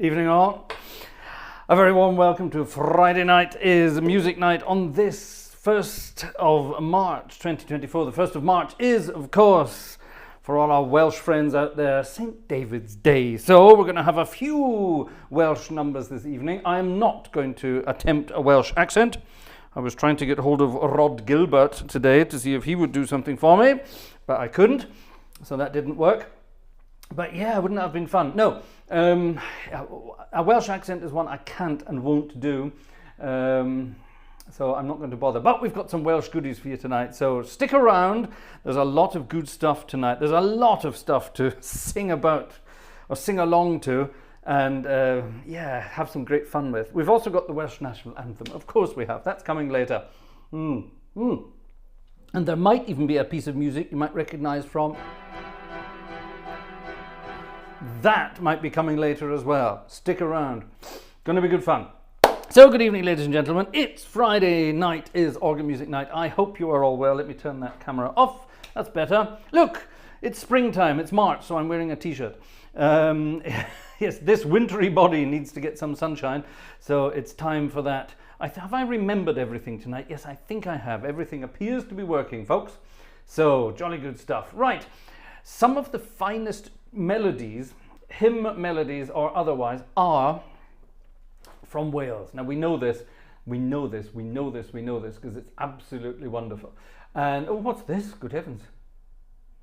Evening all. A very warm welcome to Friday night is music night on this 1st of March 2024. The 1st of March is, of course, for all our Welsh friends out there, St. David's Day. So we're going to have a few Welsh numbers this evening. I am not going to attempt a Welsh accent. I was trying to get hold of Rod Gilbert today to see if he would do something for me, but I couldn't, so that didn't work. But yeah, wouldn't that have been fun? No, a Welsh accent is one I can't and won't do, so I'm not going to bother. But we've got some Welsh goodies for you tonight, so stick around. There's a lot of good stuff tonight. There's a lot of stuff to sing about or sing along to and have some great fun with. We've also got the Welsh National Anthem. Of course we have. That's coming later. And there might even be a piece of music you might recognise from. That might be coming later as well. Stick around. Going to be good fun. So good evening, ladies and gentlemen. It's Friday night is organ music night. I hope you are all well. Let me turn that camera off. That's better. Look, it's springtime. It's March, so I'm wearing a t-shirt. Yes, this wintry body needs to get some sunshine, so it's time for that. Have I remembered everything tonight? Yes, I think I have. Everything appears to be working, folks. So, jolly good stuff. Right, some of the finest melodies, hymn melodies or otherwise, are from Wales. Now we know this because it's absolutely wonderful. And oh, what's this? Good heavens.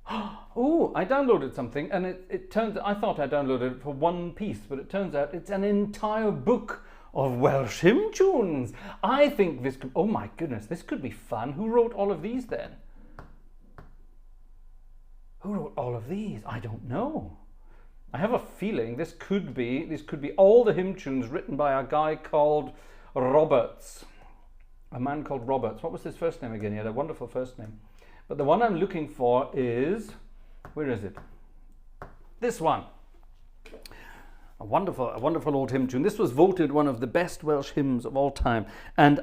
Oh, I downloaded something and it turns out, I thought I downloaded it for one piece, but it turns out it's an entire book of Welsh hymn tunes. I think this could, oh my goodness, this could be fun. Who wrote all of these then? Who wrote all of these? I don't know. I have a feeling this could be all the hymn tunes written by a guy called Roberts. A man called Roberts. What was his first name again? He had a wonderful first name. But the one I'm looking for is, where is it? This one. A wonderful old hymn tune. This was voted one of the best Welsh hymns of all time. And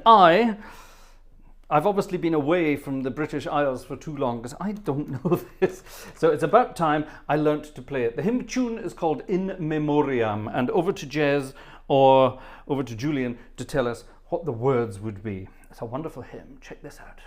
I've obviously been away from the British Isles for too long because I don't know this. So it's about time I learnt to play it. The hymn tune is called In Memoriam, and over to Jez or over to Julian to tell us what the words would be. It's a wonderful hymn. Check this out.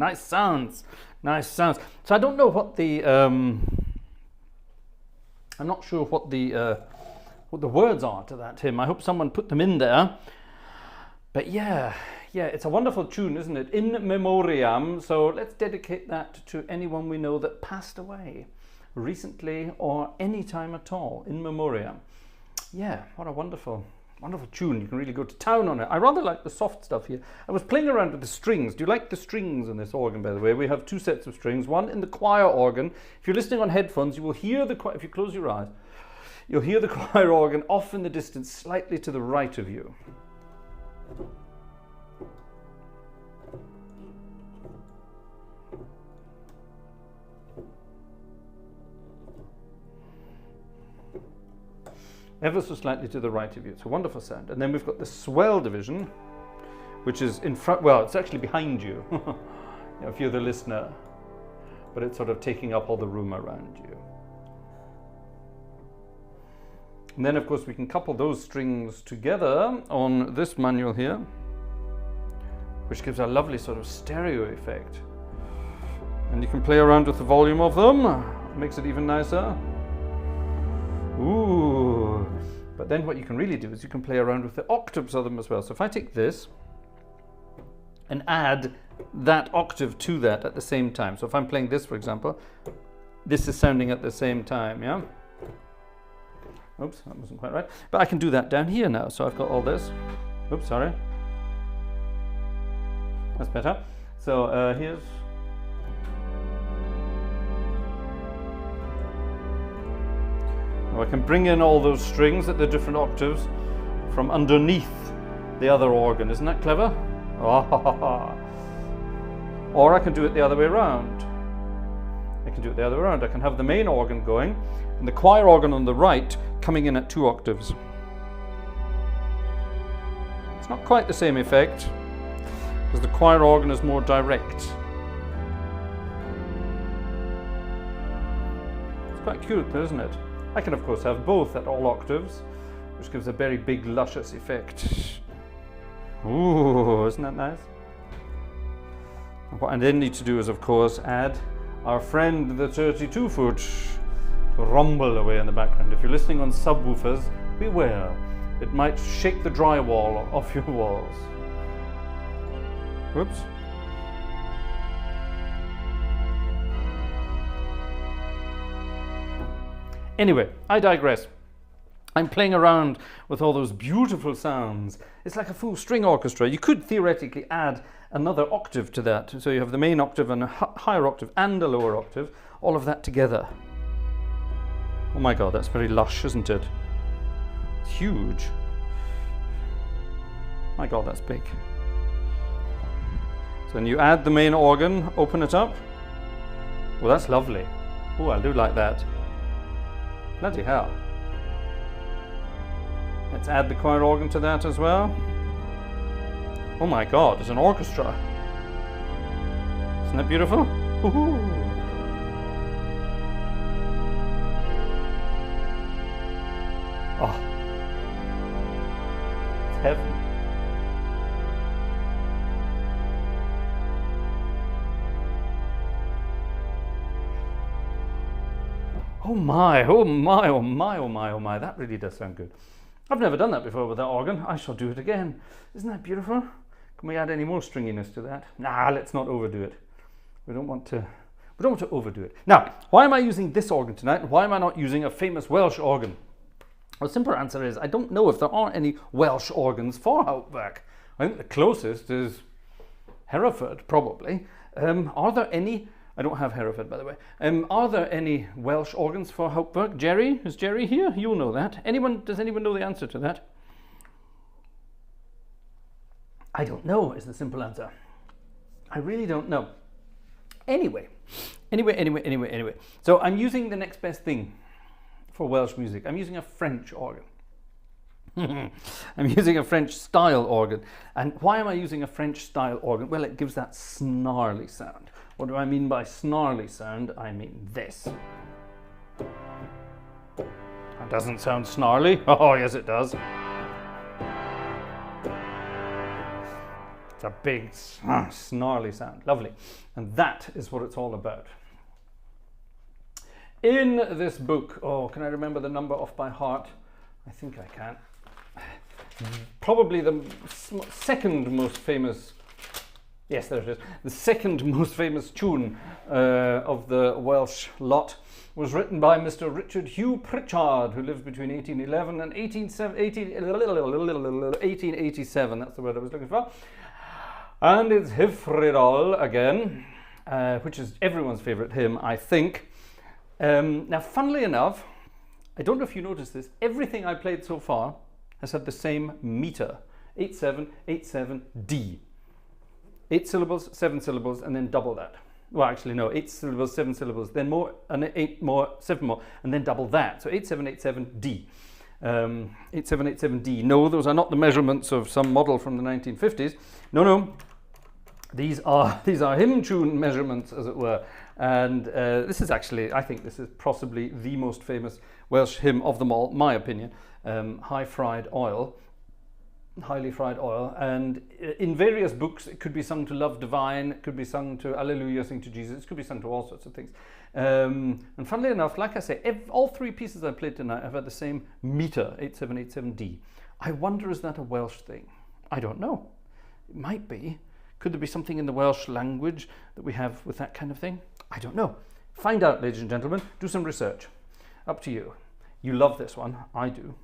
Nice sounds. Nice sounds. So I don't know what the I'm not sure what the words are to that hymn. I hope someone put them in there. But yeah, it's a wonderful tune, isn't it? In memoriam. So let's dedicate that to anyone we know that passed away recently or any time at all. In memoriam. Yeah, what a wonderful tune. You can really go to town on it. I rather like the soft stuff here. I was playing around with the strings. Do you like the strings in this organ, by the way? We have two sets of strings. One in the choir organ. If you're listening on headphones, you will hear the choir. If you close your eyes, you'll hear the choir organ off in the distance, slightly to the right of you. Ever so slightly to the right of you. It's a wonderful sound. And then we've got the swell division, which is in front, well, it's actually behind you, if you're the listener, but it's sort of taking up all the room around you. And then, of course, we can couple those strings together on this manual here, which gives a lovely sort of stereo effect. And you can play around with the volume of them, makes it even nicer. Ooh, but then what you can really do is you can play around with the octaves of them as well. So if I take this and add that octave to that at the same time. So if I'm playing this, for example, this is sounding at the same time, yeah? Oops, that wasn't quite right. But I can do that down here now. So I've got all this. Oops, sorry. That's better. So here's... I can bring in all those strings at the different octaves from underneath the other organ. Isn't that clever? Oh. Or I can do it the other way around. I can have the main organ going and the choir organ on the right coming in at 2 octaves. It's not quite the same effect because the choir organ is more direct. It's quite cute, isn't it? I can, of course, have both at all octaves, which gives a very big, luscious effect. Ooh, isn't that nice? And what I then need to do is, of course, add our friend, the 32-foot, to rumble away in the background. If you're listening on subwoofers, beware. It might shake the drywall off your walls. Whoops. Anyway, I digress. I'm playing around with all those beautiful sounds. It's like a full string orchestra. You could theoretically add another octave to that. So you have the main octave and a higher octave and a lower octave, all of that together. Oh my God, that's very lush, isn't it? It's huge. My God, that's big. So then you add the main organ, open it up. Well, that's lovely. Oh, I do like that. Bloody hell. Let's add the choir organ to that as well. Oh my God, it's an orchestra. Isn't that beautiful? Woohoo. Oh, it's heaven. Oh my, oh my, oh my, oh my, oh my, that really does sound good. I've never done that before with that organ. I shall do it again. Isn't that beautiful? Can we add any more stringiness to that? Nah, let's not overdo it. We don't want to overdo it. Now, why am I using this organ tonight? Why am I not using a famous Welsh organ? Well, the simple answer is I don't know if there are any Welsh organs for Hauptwerk. I think the closest is Hereford, probably. Are there any? I don't have Hereford, by the way. Are there any Welsh organs for Hauptwerk? Jerry? Is Jerry here? You'll know that. Anyone? Does anyone know the answer to that? I don't know is the simple answer. I really don't know. Anyway. So I'm using the next best thing for Welsh music. I'm using a French organ. I'm using a French style organ. And why am I using a French style organ? Well, it gives that snarly sound. What do I mean by snarly sound? I mean this. That doesn't sound snarly. Oh, yes, it does. It's a big, snarly sound. Lovely. And that is what it's all about. In this book, oh, can I remember the number off by heart? I think I can. Probably the second most famous, yes, there it is, the second most famous tune of the Welsh lot was written by Mr. Richard Hugh Pritchard, who lived between 1811 and 1887. That's the word I was looking for. And it's Hyfrydol again, which is everyone's favourite hymn, I think. Now, funnily enough, I don't know if you noticed this, everything I played so far has had the same meter, 8787D. 8 syllables, 7 syllables, and then double that. Well, actually, no, 8 syllables, 7 syllables, then more, and 8 more, 7 more, and then double that. So 8787D. 8787D. No, those are not the measurements of some model from the 1950s. No. These are hymn tune measurements, as it were. And this is actually, I think this is possibly the most famous Welsh hymn of them all, my opinion. Highly fried oil. And in various books, it could be sung to Love Divine, it could be sung to Alleluia, sing to Jesus, it could be sung to all sorts of things. And funnily enough, like I say, all three pieces I played tonight have had the same meter, 8787D. I wonder, is that a Welsh thing? I don't know. It might be. Could there be something in the Welsh language that we have with that kind of thing? I don't know. Find out, ladies and gentlemen. Do some research. Up to you. You love this one. I do.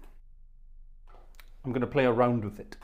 I'm going to play around with it.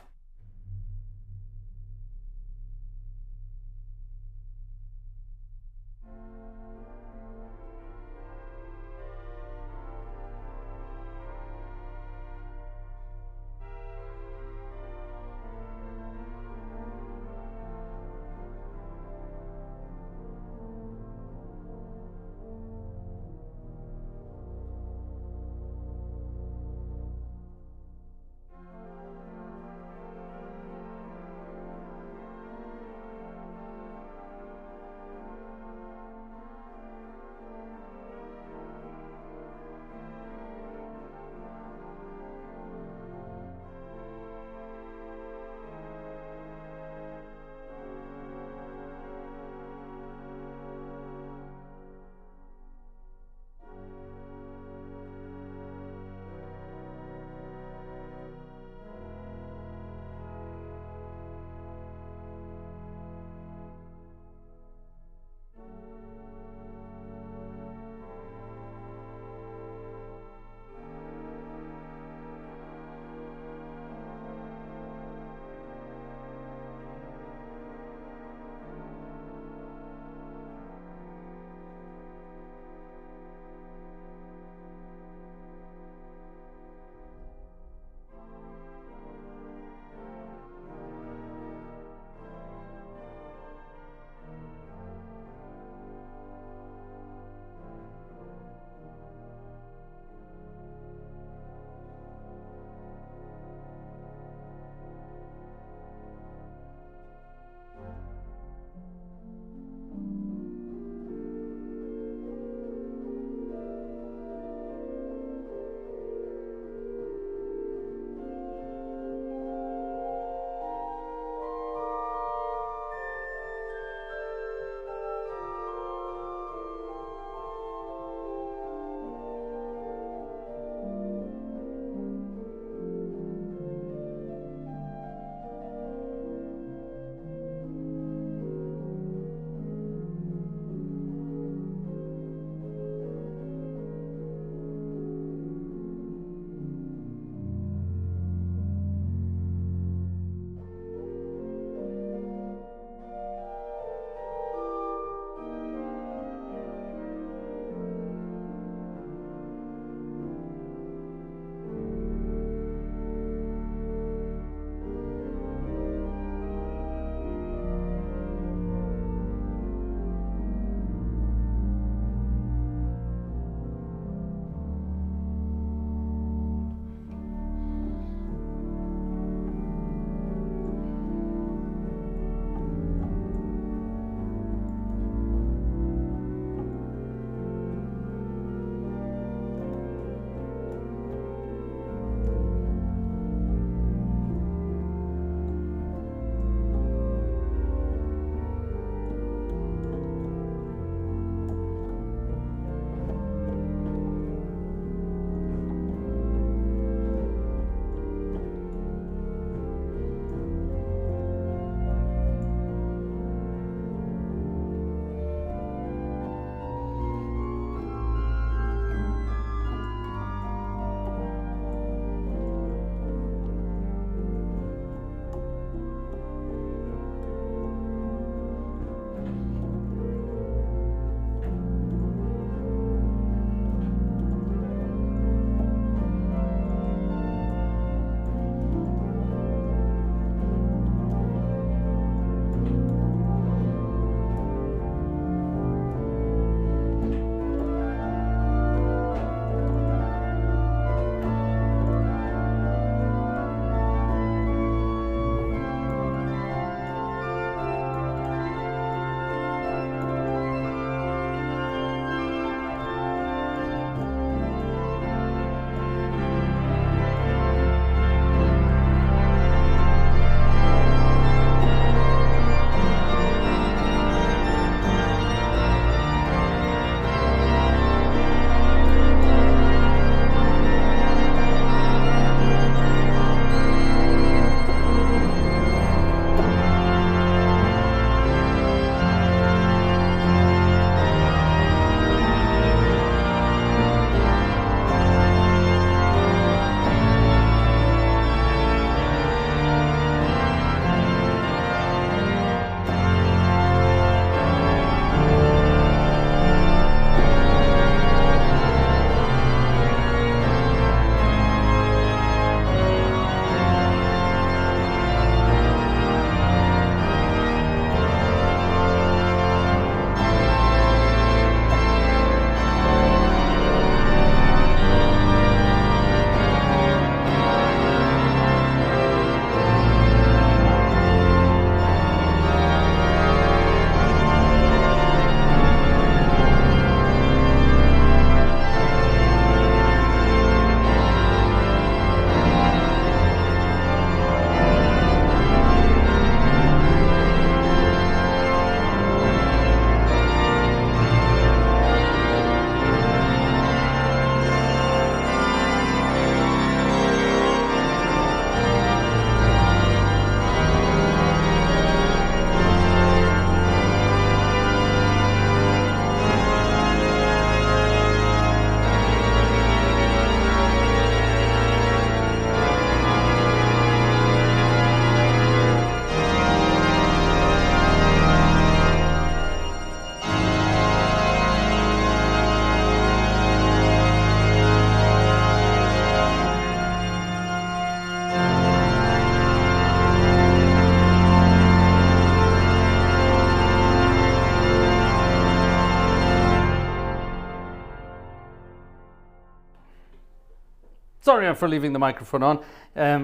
Sorry for leaving the microphone on.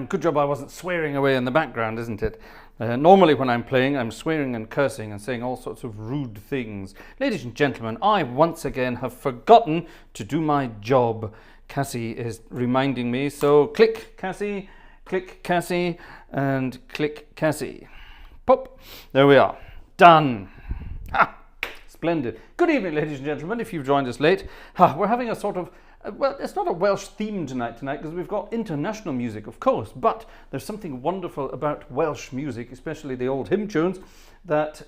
Good job I wasn't swearing away in the background, isn't it? Normally when I'm playing, I'm swearing and cursing and saying all sorts of rude things. Ladies and gentlemen, I once again have forgotten to do my job. Cassie is reminding me, so click Cassie, and click Cassie. Pop, there we are, done. Ha! Splendid. Good evening, ladies and gentlemen, if you've joined us late. We're having a sort of, well, it's not a Welsh theme tonight because we've got international music, of course, but there's something wonderful about Welsh music, especially the old hymn tunes, that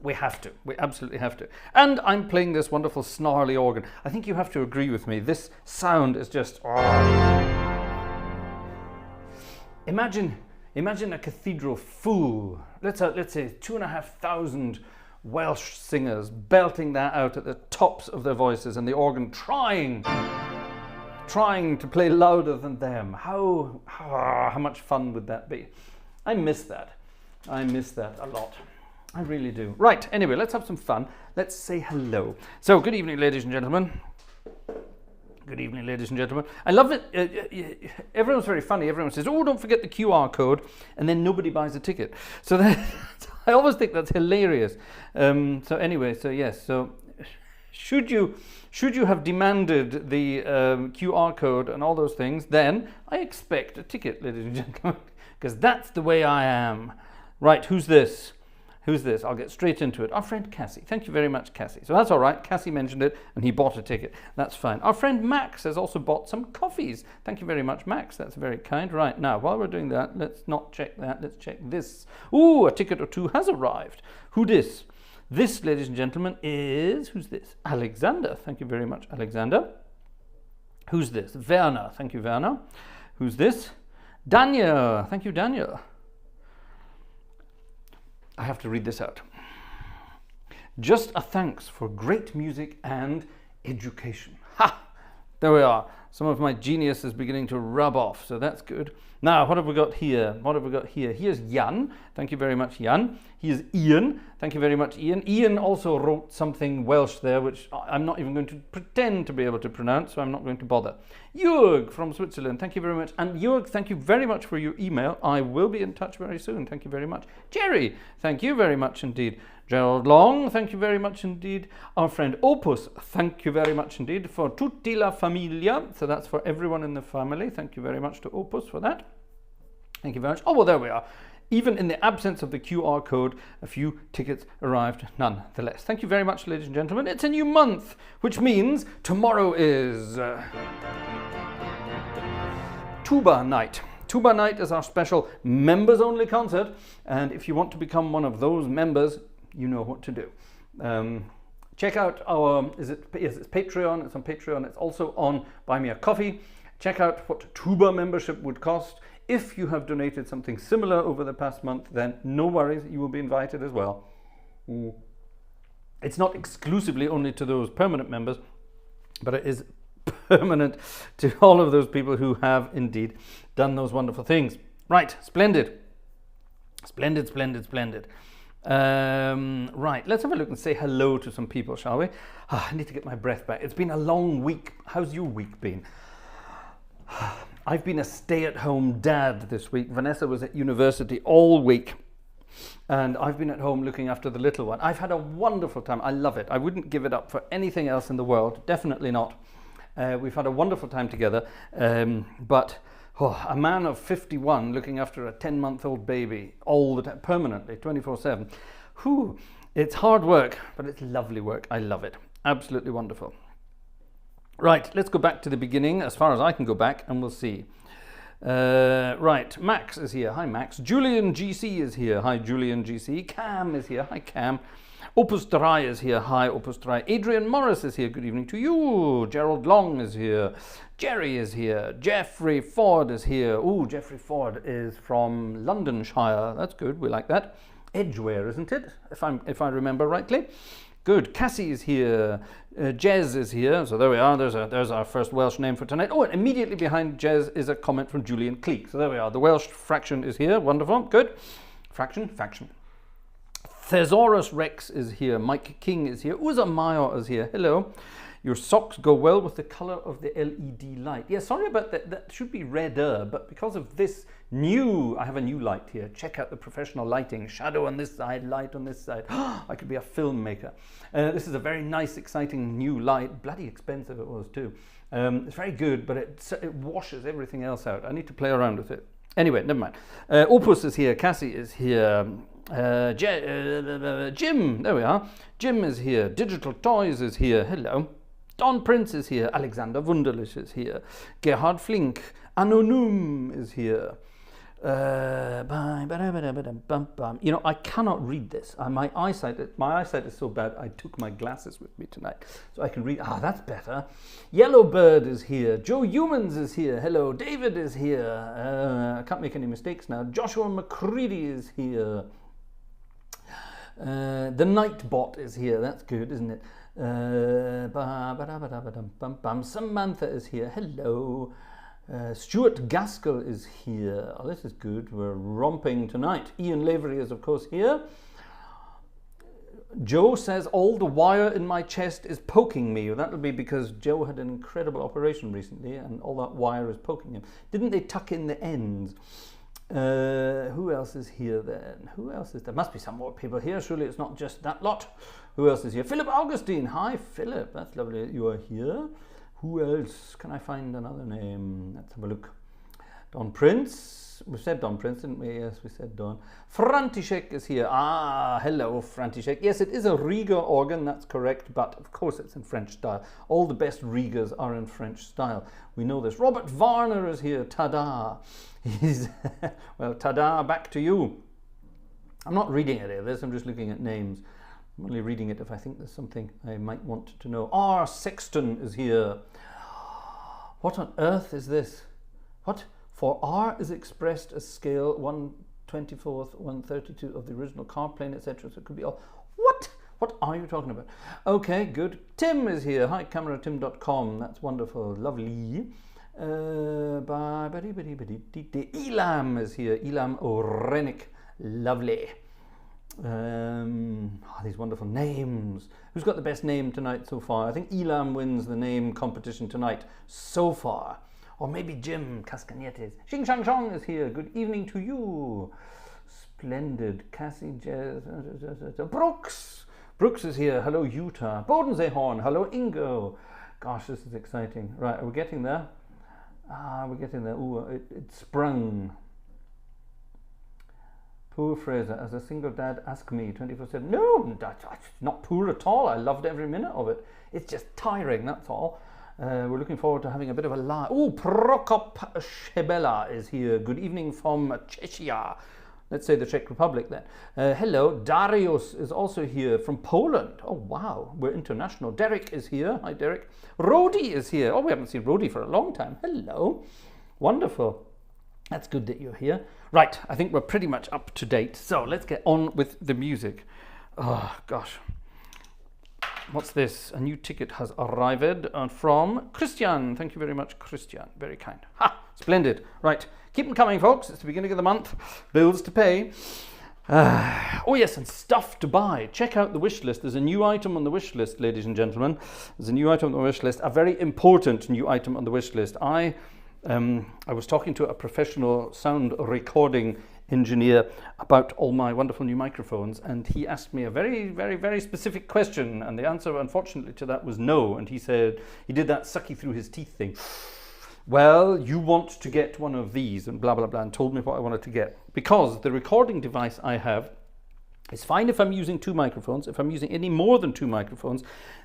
we absolutely have to. And I'm playing this wonderful snarly organ. I think you have to agree with me. This sound is just... Imagine a cathedral full. Let's say 2,500 Welsh singers belting that out at the tops of their voices, and the organ trying to play louder than them. How much fun would that be? I miss that a lot. I really do. Right, anyway, let's have some fun. Let's say hello. So, good evening, ladies and gentlemen. Good evening, ladies and gentlemen. I love it. Everyone's very funny. Everyone says, oh, don't forget the QR code, and then nobody buys a ticket. So I always think that's hilarious. So anyway, so yes. So should you have demanded the QR code and all those things, then I expect a ticket, ladies and gentlemen, because that's the way I am. Right, who's this? Who's this? I'll get straight into it. Our friend Cassie. Thank you very much, Cassie. So that's all right. Cassie mentioned it and he bought a ticket. That's fine. Our friend Max has also bought some coffees. Thank you very much, Max. That's very kind. Right, now, while we're doing that, let's not check that. Let's check this. Ooh, a ticket or two has arrived. Who this? This, ladies and gentlemen, is... Who's this? Alexander. Thank you very much, Alexander. Who's this? Werner. Thank you, Werner. Who's this? Daniel. Thank you, Daniel. I have to read this out. Just a thanks for great music and education. Ha! There we are. Some of my genius is beginning to rub off, so that's good. Now, what have we got here? Here's Jan. Thank you very much, Jan. Here's Ian. Thank you very much, Ian. Ian also wrote something Welsh there, which I'm not even going to pretend to be able to pronounce, so I'm not going to bother. Jörg from Switzerland. Thank you very much. And Jörg, thank you very much for your email. I will be in touch very soon. Thank you very much. Jerry, thank you very much indeed. Gerald Long, thank you very much indeed. Our friend Opus, thank you very much indeed. For tutti la familia, so that's for everyone in the family. Thank you very much to Opus for that. Thank you very much. Oh, well, there we are. Even in the absence of the QR code, a few tickets arrived nonetheless. Thank you very much, ladies and gentlemen. It's a new month, which means tomorrow is Tuba Night. Tuba Night is our special members-only concert, and if you want to become one of those members, you know what to do. Check out our, it's Patreon, it's on Patreon, it's also on Buy Me a Coffee. Check out what tuba membership would cost. If you have donated something similar over the past month, then no worries, you will be invited as well. It's not exclusively only to those permanent members, but it is permanent to all of those people who have indeed done those wonderful things. Right, splendid. Splendid, splendid, splendid. Right, let's have a look and say hello to some people, shall we? I need to get my breath back. It's been a long week. How's your week been? I've been a stay-at-home dad this week. Vanessa was at university all week, and I've been at home looking after the little one. I've had a wonderful time. I love it. I wouldn't give it up for anything else in the world. Definitely not. We've had a wonderful time together, but a man of 51 looking after a 10-month-old baby all the time, permanently, 24/7. Whew, it's hard work, but it's lovely work. I love it. Absolutely wonderful. Right, let's go back to the beginning, as far as I can go back, and we'll see. Right, Max is here. Hi, Max. Julian GC is here. Hi, Julian GC. Cam is here. Hi, Cam. Opus 3 is here. Hi, Opus 3. Adrian Morris is here. Good evening to you. Gerald Long is here. Jerry is here. Jeffrey Ford is here. Ooh, Jeffrey Ford is from Londonshire. That's good. We like that. Edgware, isn't it? If I remember rightly. Good. Cassie is here. Jez is here. So there we are. There's our first Welsh name for tonight. Oh, and immediately behind Jez is a comment from Julian Cleek. So there we are. The Welsh fraction is here. Wonderful. Good. Faction. Thesaurus Rex is here. Mike King is here. Uza Mayo is here. Hello. Your socks go well with the color of the LED light. Yeah, sorry about that. That should be redder, but because of this I have a new light here. Check out the professional lighting. Shadow on this side, light on this side. I could be a filmmaker. This is a very nice, exciting new light. Bloody expensive it was too. It's very good, but it washes everything else out. I need to play around with it. Anyway, never mind. Opus is here. Cassie is here. Jim, there we are. Jim is here. Digital Toys is here. Hello. Don Prince is here. Alexander Wunderlich is here. Gerhard Flink. Anonym is here. You know, I cannot read this. My eyesight is so bad, I took my glasses with me tonight. So I can read. Ah, that's better. Yellowbird is here. Joe Humans is here. Hello. David is here. I can't make any mistakes now. Joshua McCready is here. The Nightbot is here. That's good, isn't it? Samantha is here. Hello. Stuart Gaskell is here. Oh, this is good. We're romping tonight. Ian Lavery is, of course, here. Joe says all the wire in my chest is poking me. Well, that'll be because Joe had an incredible operation recently and all that wire is poking him. Didn't they tuck in the ends? Who else is here then? Who else is there? Must be some more people here. Surely it's not just that lot. Who else is here? Philip Augustine. Hi, Philip. That's lovely that you are here. Who else? Can I find another name? Let's have a look. Don Prince. We said Don Prince, didn't we? Yes, we said Don. František is here. Ah, hello, František. Yes, it is a Riga organ, that's correct, but of course it's in French style. All the best Rigas are in French style. We know this. Robert Varner is here. Ta-da. He's well, ta-da, back to you. I'm not reading any of this, I'm just looking at names. I'm only reading it if I think there's something I might want to know. R. Sexton is here. What on earth is this? What? For R is expressed as scale 1/24, 1/32 of the original card plane, etc. So it could be all. What? What are you talking about? Okay, good. Tim is here. Hi, cameratim.com. That's wonderful. Lovely. Elam is here. Elam Orenik. Lovely. These wonderful names. Who's got the best name tonight so far? I think Elam wins the name competition tonight so far. Or maybe Jim Cascanietes. Xing Shang Shang is here. Good evening to you. Splendid. Cassie Jazz. Brooks. Brooks is here. Hello, Utah. Bodensehorn. Hello, Ingo. Gosh, this is exciting. Right, are we getting there? We're getting there. Ooh, it sprung. Poor Fraser, as a single dad, ask me 24/7. No, that's not poor at all. I loved every minute of it. It's just tiring, that's all. We're looking forward to having a bit of a laugh. Oh, Prokop Shebela is here. Good evening from Czechia. Let's say the Czech Republic then. Hello, Darius is also here from Poland. Oh, wow, we're international. Derek is here. Hi, Derek. Rodi is here. Oh, we haven't seen Rodi for a long time. Hello. Wonderful. That's good that you're here. Right, I think we're pretty much up to date. So let's get on with the music. Oh, gosh. What's this? A new ticket has arrived from Christian. Thank you very much, Christian. Very kind. Ha! Splendid. Right, keep them coming, folks. It's the beginning of the month. Bills to pay. Oh, yes, and stuff to buy. Check out the wish list. There's a new item on the wish list, ladies and gentlemen. There's a new item on the wish list. A very important new item on the wish list. I was talking to a professional sound recording engineer about all my wonderful new microphones, and he asked me a very, very, very specific question, and the answer, unfortunately, to that was no. And he said, he did that sucky through his teeth thing. Well, you want to get one of these, and blah, blah, blah, and told me what I wanted to get. Because the recording device I have is fine if I'm using two microphones. If I'm using any more than two microphones,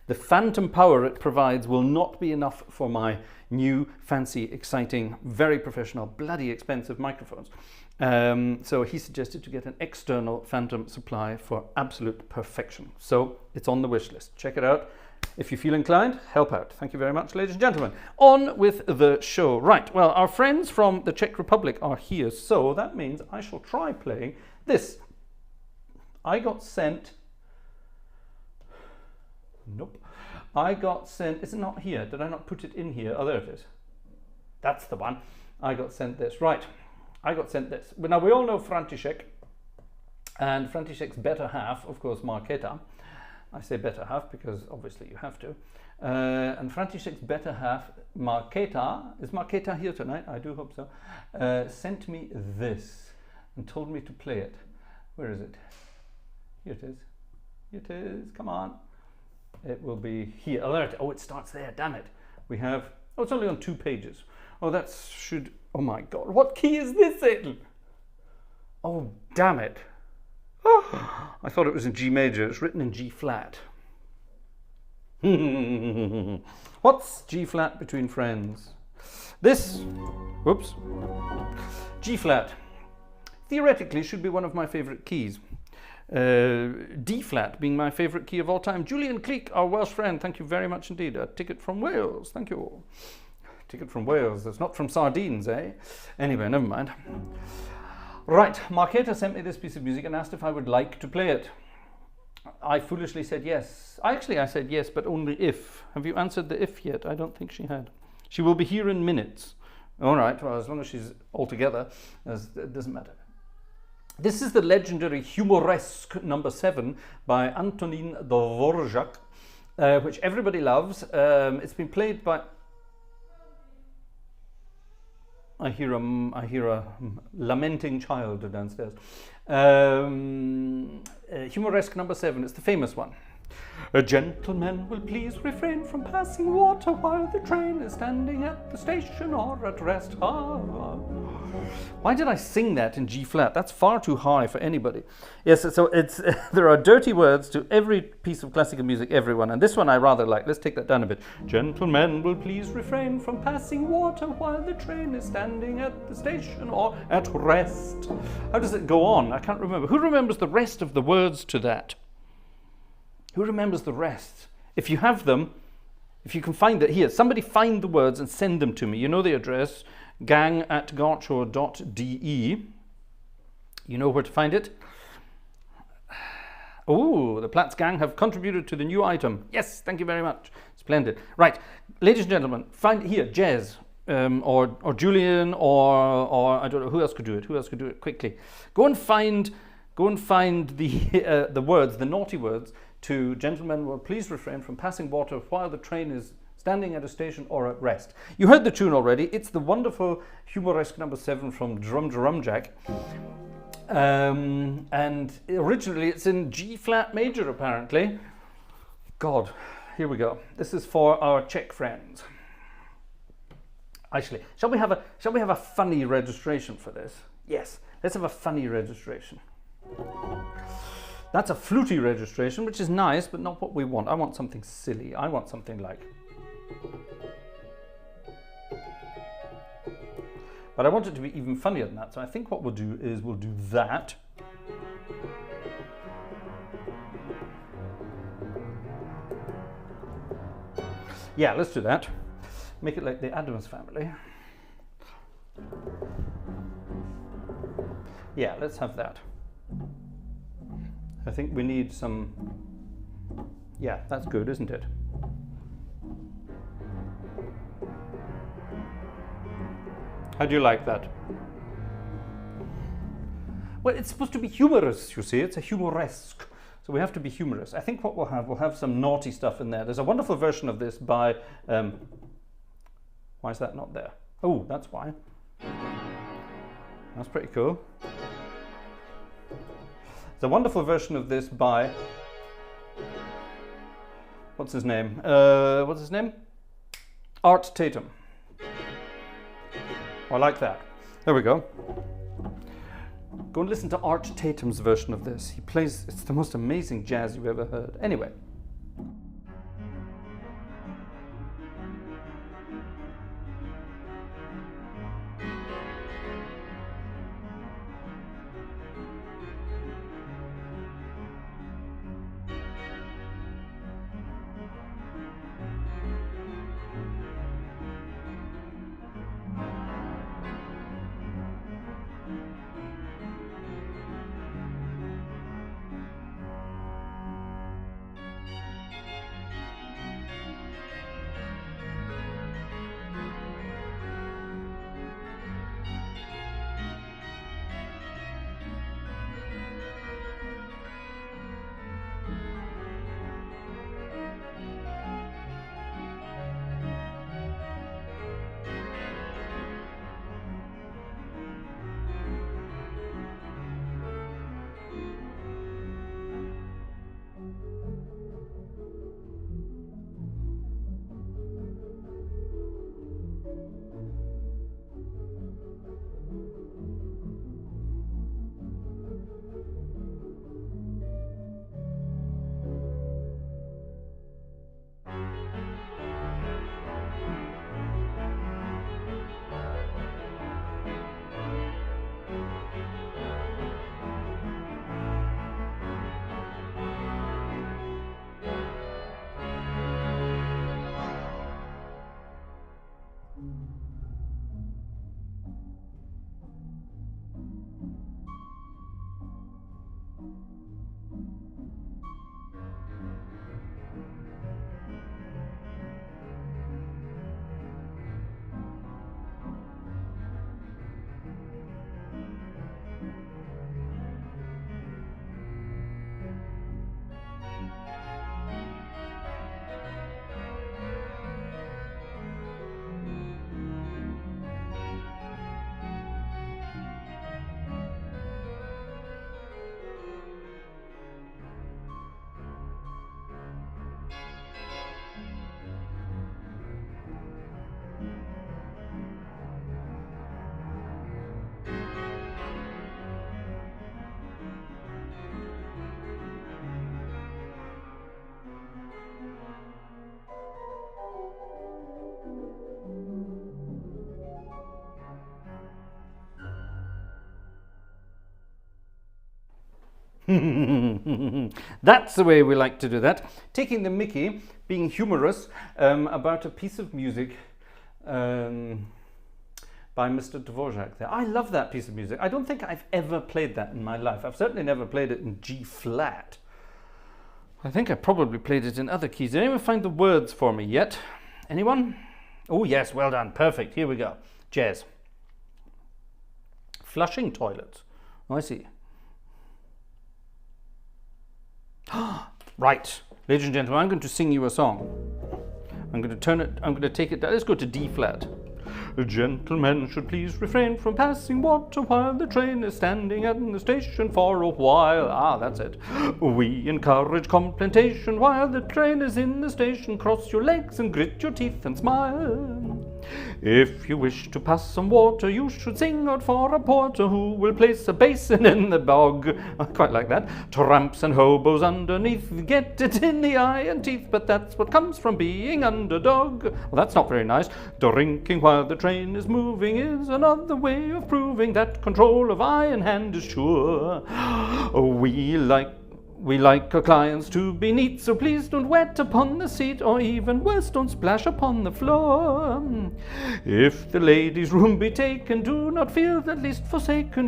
the phantom power it provides will not be enough for my new, fancy, exciting, very professional, bloody expensive microphones. So he suggested to get an external phantom supply for absolute perfection. So it's on the wish list. Check it out. If you feel inclined, help out. Thank you very much, ladies and gentlemen. On with the show. Right, well, our friends from the Czech Republic are here, so that means I shall try playing this. I got sent... Nope. I got sent... Is it not here? Did I not put it in here? Oh, there it is. That's the one. I got sent this. Right. I got sent this. Now, we all know František. And František's better half, of course, Marketa. I say better half because obviously you have to. And František's better half, Marketa, is Marketa here tonight? I do hope so. Sent me this and told me to play it. Where is it? Here it is. Here it is. Come on. It will be here. Alert. Oh, it starts there. Damn it. We have. Oh, it's only on 2 pages. Oh, that should. Oh my God. What key is this in? Oh, damn it. Oh, I thought it was in G major. It's written in G flat. What's G flat between friends? This. Whoops. G flat. Theoretically should be one of my favorite keys. D flat being my favorite key of all time. Julian Cleek, our Welsh friend, thank you very much indeed. A ticket from Wales, thank you. Ticket from Wales, that's not from sardines, eh? Anyway, never mind. Right, Marketa sent me this piece of music and asked if I would like to play it. I foolishly said yes. Actually, I said yes, but only if. Have you answered the if yet? I don't think she had. She will be here in minutes. All right, well, as long as she's all together, it doesn't matter. This is the legendary Humoresque number 7 by Antonín Dvořák, which everybody loves. It's been played by... I hear a lamenting child downstairs. Humoresque number 7, it's the famous one. A gentleman will please refrain from passing water while the train is standing at the station or at rest. Why did I sing that in G flat? That's far too high for anybody. Yes, so it's there are dirty words to every piece of classical music, everyone, and this one I rather like. Let's take that down a bit. Gentlemen will please refrain from passing water while the train is standing at the station or at rest. How does it go on? I can't remember. Who remembers the rest of the words to that? Who remembers the rest? If you have them, if you can find it here, somebody find the words and send them to me. You know the address, gang@gartshore.de. You know where to find it. Oh, the Platts gang have contributed to the new item. Yes, thank you very much. Splendid. Right, ladies and gentlemen, find here, Jez, or Julian, or I don't know, who else could do it? Who else could do it quickly? Go and find the words, the naughty words, to gentlemen will please refrain from passing water while the train is standing at a station or at rest. You heard the tune already. It's the wonderful Humoresque number 7 from Drum Jack. And originally it's in G flat major apparently. God, here we go. This is for our Czech friends. Actually, shall we have a funny registration for this? Yes, let's have a funny registration. That's a fluty registration, which is nice, but not what we want. I want something silly. I want something like... But I want it to be even funnier than that. So I think what we'll do is we'll do that. Yeah, let's do that. Make it like the Addams Family. Yeah, let's have that. I think we need some... Yeah, that's good, isn't it? How do you like that? Well, it's supposed to be humorous, you see. It's a humoresque. So we have to be humorous. I think what we'll have some naughty stuff in there. There's a wonderful version of this by... why is that not there? Oh, that's why. That's pretty cool. There's a wonderful version of this by... What's his name? Art Tatum. I like that. There we go. Go and listen to Art Tatum's version of this. He plays, it's the most amazing jazz you've ever heard. Anyway. That's the way we like to do that. Taking the mickey, being humorous about a piece of music by Mr. Dvorak there. I love that piece of music. I don't think I've ever played that in my life. I've certainly never played it in G flat. I think I probably played it in other keys. Did anyone find the words for me yet? Anyone? Oh yes, well done. Perfect. Here we go. Jazz. Flushing toilets. Oh, I see. Right. Ladies and gentlemen, I'm going to sing you a song. I'm going to turn it, I'm going to take it down. Let's go to D flat. Gentlemen should please refrain from passing water while the train is standing at the station for a while. Ah, that's it. We encourage complementation while the train is in the station. Cross your legs and grit your teeth and smile. If you wish to pass some water, you should sing out for a porter who will place a basin in the bog. I quite like that. Tramps and hobos underneath get it in the eye and teeth, but that's what comes from being underdog. Well, that's not very nice. Drinking while the train is moving is another way of proving that control of eye and hand is sure. We like our clients to be neat, so please don't wet upon the seat, or even worse, don't splash upon the floor. If the ladies' room be taken, do not feel the least forsaken.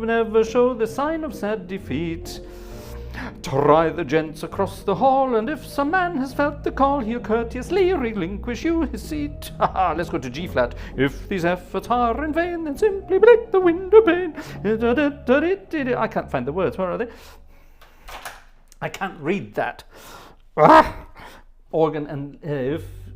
Never show the sign of sad defeat. Try the gents across the hall, and if some man has felt the call, he'll courteously relinquish you his seat. Let's go to G flat. If these efforts are in vain, then simply break the window pane. I can't find the words. Where are they? I can't read that. Organ and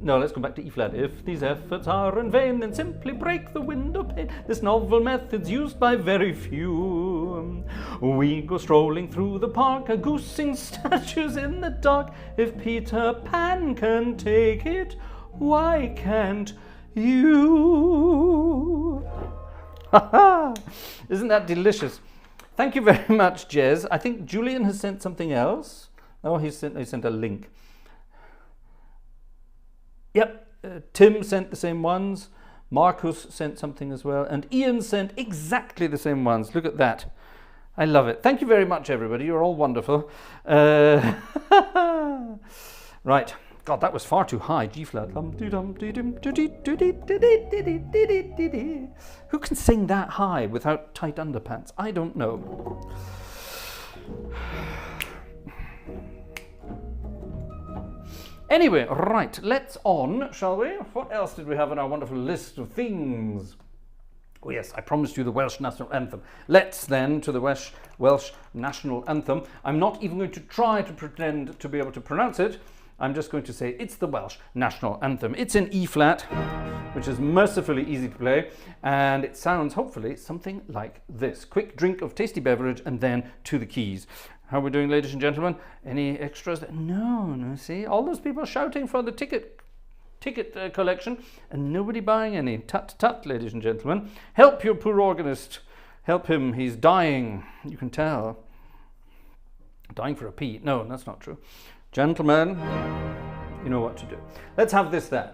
no, let's go back to E flat. If these efforts are in vain, then simply break the window pane. This novel method's used by very few. We go strolling through the park, a goosing statues in the dark. If Peter Pan can take it, why can't you? Isn't that delicious? Thank you very much, Jez. I think Julian has sent something else. Oh, he sent a link. Yep, Tim sent the same ones. Marcus sent something as well. And Ian sent exactly the same ones. Look at that. I love it. Thank you very much, everybody. You're all wonderful. Right. God, that was far too high. G flat. Who can sing that high without tight underpants? I don't know. Anyway, right, let's on, shall we? What else did we have on our wonderful list of things? Oh yes, I promised you the Welsh National Anthem. Let's then to the Welsh National Anthem. I'm not even going to try to pretend to be able to pronounce it. I'm just going to say it's the Welsh National Anthem. It's in E flat, which is mercifully easy to play, and it sounds hopefully something like this. Quick drink of tasty beverage and then to the keys. How are we doing, ladies and gentlemen? Any extras? No, see? All those people shouting for the ticket collection and nobody buying any. Tut, tut, ladies and gentlemen. Help your poor organist. Help him. He's dying. You can tell. Dying for a pee. No, that's not true. Gentlemen, you know what to do. Let's have this then.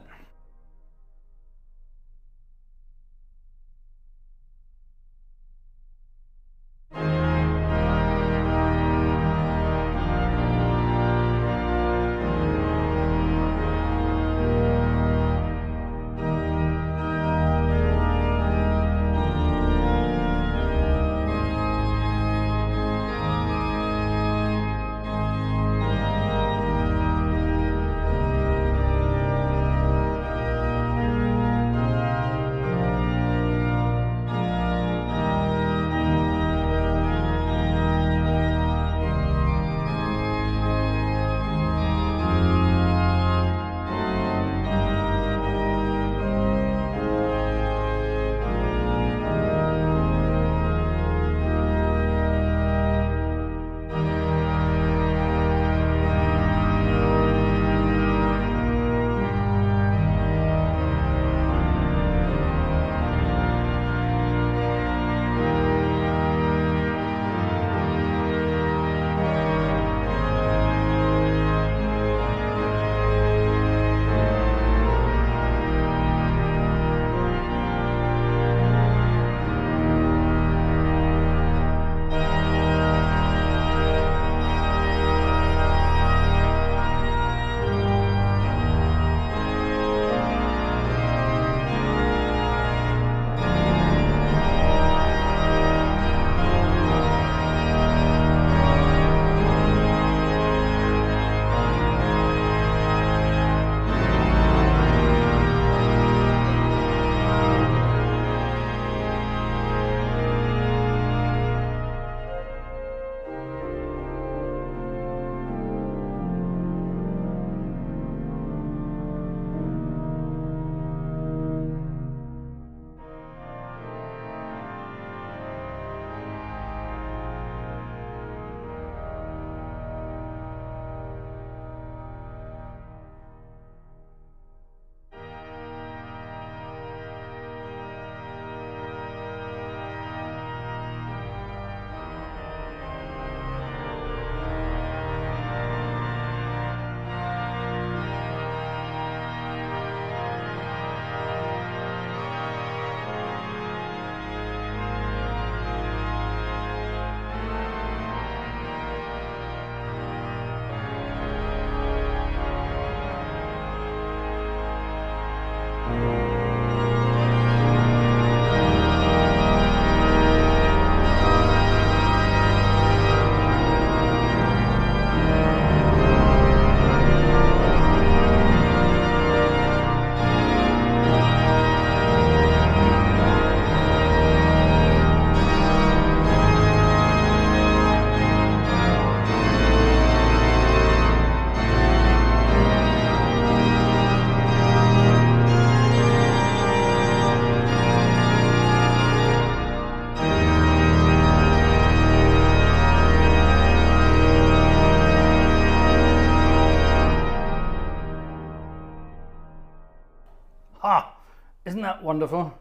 Isn't that wonderful?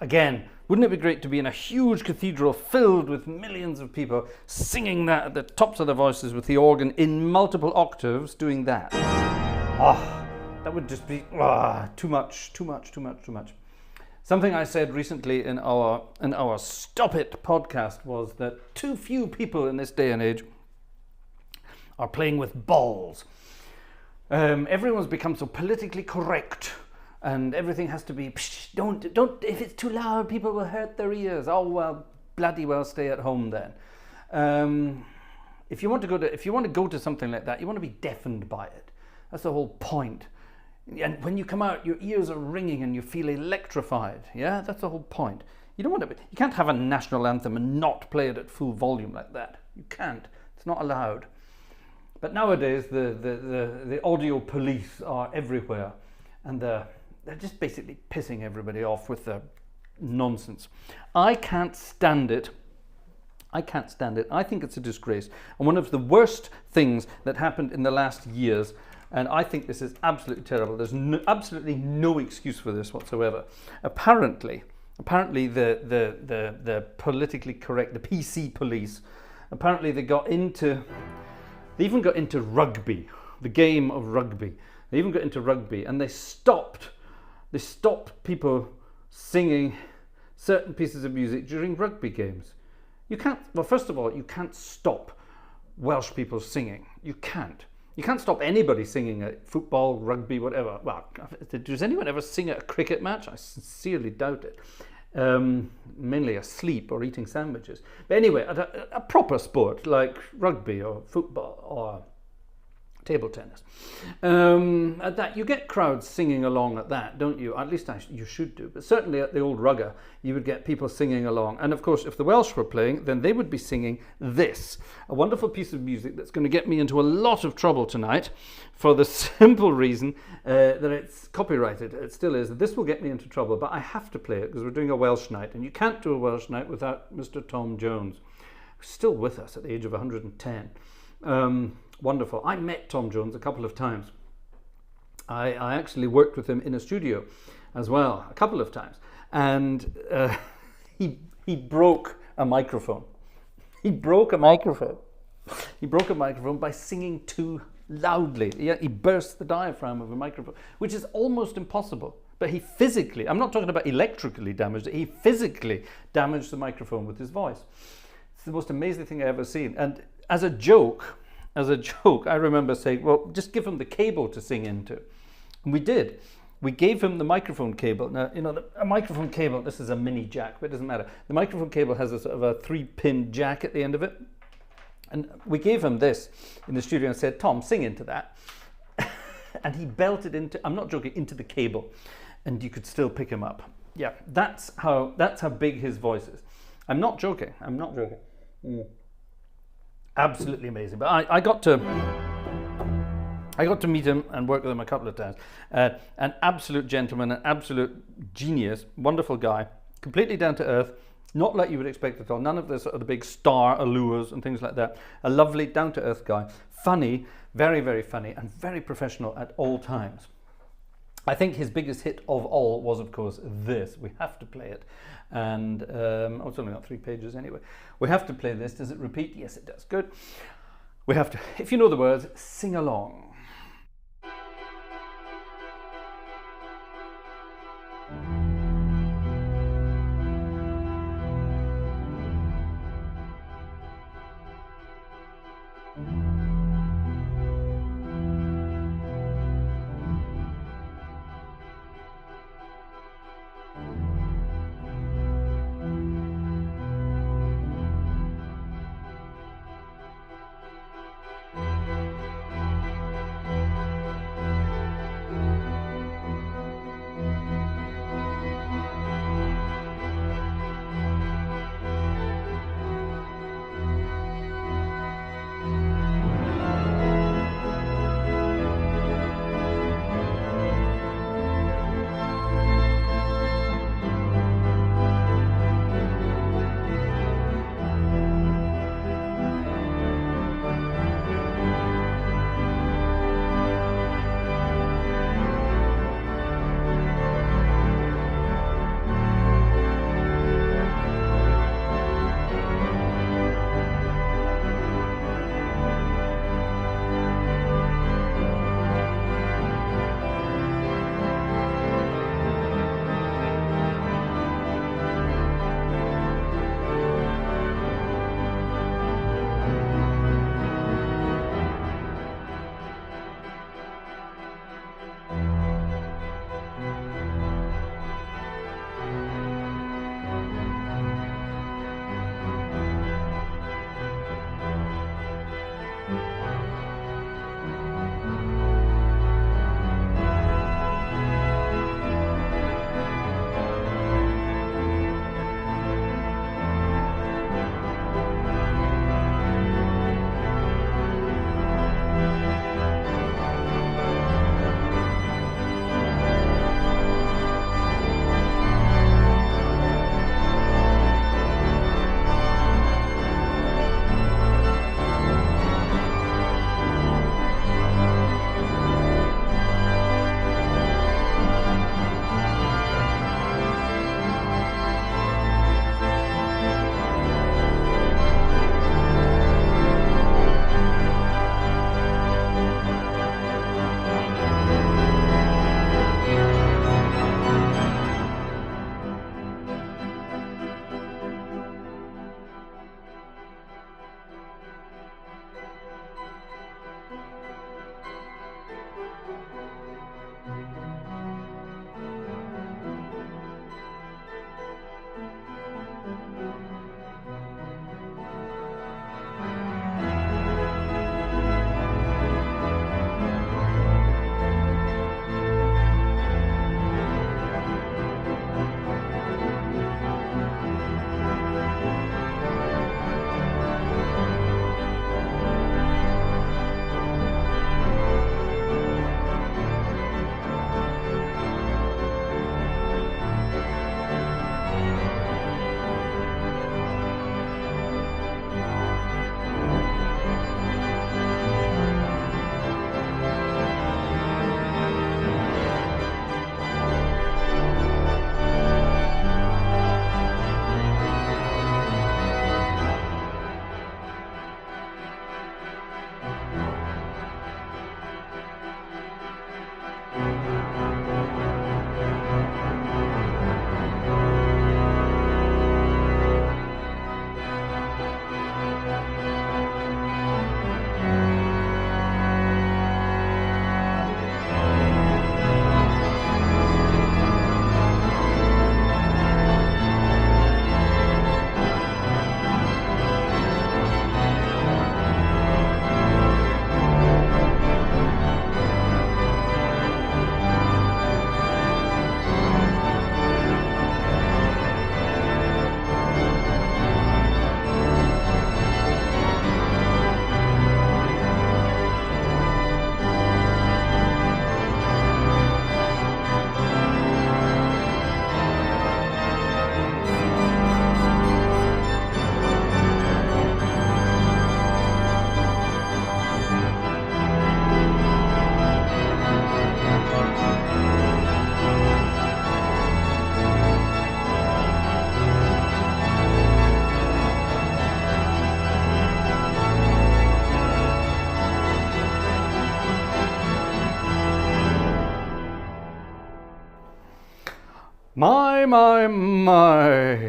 Again, wouldn't it be great to be in a huge cathedral filled with millions of people singing that at the tops of their voices with the organ in multiple octaves doing that? That would just be too much. Something I said recently in our Stop It podcast was that too few people in this day and age are playing with balls. Everyone's become so politically correct, and everything has to be, don't, if it's too loud, people will hurt their ears. Oh, well, bloody well, stay at home then. If you want to go to something like that, you want to be deafened by it. That's the whole point. And when you come out, your ears are ringing and you feel electrified. Yeah, that's the whole point. You don't want to. You can't have a national anthem and not play it at full volume like that. You can't. It's not allowed. But nowadays, the audio police are everywhere, and they're just basically pissing everybody off with their nonsense. I can't stand it. I think it's a disgrace. And one of the worst things that happened in the last years, and I think this is absolutely terrible. There's absolutely no excuse for this whatsoever. Apparently the politically correct, the PC police, apparently they even got into rugby, the game of rugby. They even got into rugby, and they stopped people singing certain pieces of music during rugby games. You can't, well, first of all, you can't stop Welsh people singing. You can't stop anybody singing at football, rugby, whatever. Well, does anyone ever sing at a cricket match? I sincerely doubt it. Mainly asleep or eating sandwiches. But anyway, at a proper sport like rugby or football or table tennis, at that you get crowds singing along at that, don't you? At least you should do. But certainly at the old rugger, you would get people singing along. And of course, if the Welsh were playing, then they would be singing this, a wonderful piece of music that's going to get me into a lot of trouble tonight, for the simple reason that it's copyrighted. It still is. This will get me into trouble, but I have to play it because we're doing a Welsh night, and you can't do a Welsh night without Mr. Tom Jones, who's still with us at the age of 110. Wonderful. I met Tom Jones a couple of times. I actually worked with him in a studio as well, a couple of times. And he broke a microphone. He broke a microphone by singing too loudly. He burst the diaphragm of a microphone, which is almost impossible. But he physically, I'm not talking about electrically damaged it, he physically damaged the microphone with his voice. It's the most amazing thing I've ever seen. And as a joke, I remember saying, well, just give him the cable to sing into. And we did. We gave him the microphone cable. Now, you know, a microphone cable, this is a mini jack, but it doesn't matter. The microphone cable has a sort of a 3-pin jack at the end of it. And we gave him this in the studio and said, Tom, sing into that. And he belted into, I'm not joking, into the cable. And you could still pick him up. Yeah, that's how big his voice is. I'm not joking. Absolutely amazing. But I got to meet him and work with him a couple of times. An absolute gentleman, an absolute genius, wonderful guy, completely down to earth, not like you would expect at all. None of the sort of the big star allures and things like that. A lovely, down to earth guy, funny, very, very funny, and very professional at all times. I think his biggest hit of all was, of course, this. We have to play it. And it's only got 3 pages anyway. We have to play this. Does it repeat? Yes, it does. Good. We have to, if you know the words, sing along. My.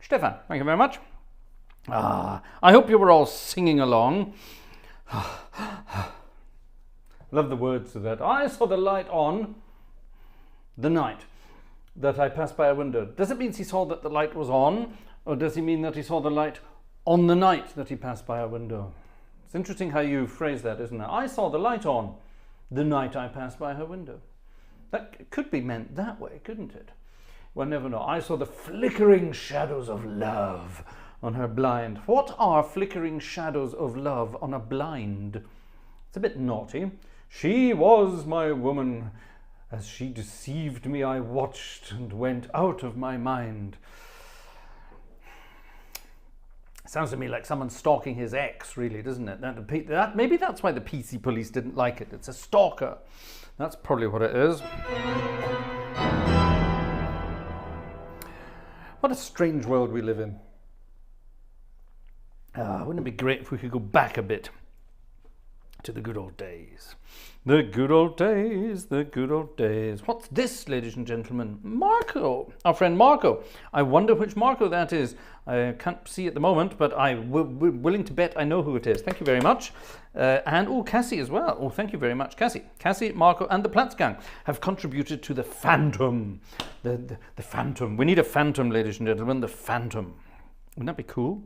Stefan, thank you very much. I hope you were all singing along. Love the words to that. I saw the light on the night that I passed by a window. Does it mean he saw that the light was on, or does he mean that he saw the light on the night that he passed by a window? It's interesting how you phrase that, isn't it? I saw the light on the night I passed by her window. That could be meant that way, couldn't it? We'll never know. I saw the flickering shadows of love on her blind. What are flickering shadows of love on a blind? It's a bit naughty. She was my woman. As she deceived me, I watched and went out of my mind. Sounds to me like someone stalking his ex, really, doesn't it? Maybe that's why the PC police didn't like it. It's a stalker. That's probably what it is. What a strange world we live in. Wouldn't it be great if we could go back a bit to the good old days? The good old days, the good old days. What's this, ladies and gentlemen? Marco, our friend Marco. I wonder which Marco that is. I can't see at the moment, but I'm willing to bet I know who it is. Thank you very much. And Cassie as well. Oh, thank you very much, Cassie. Cassie, Marco, and the Platz Gang have contributed to the Phantom. The Phantom. We need a Phantom, ladies and gentlemen. The Phantom. Wouldn't that be cool?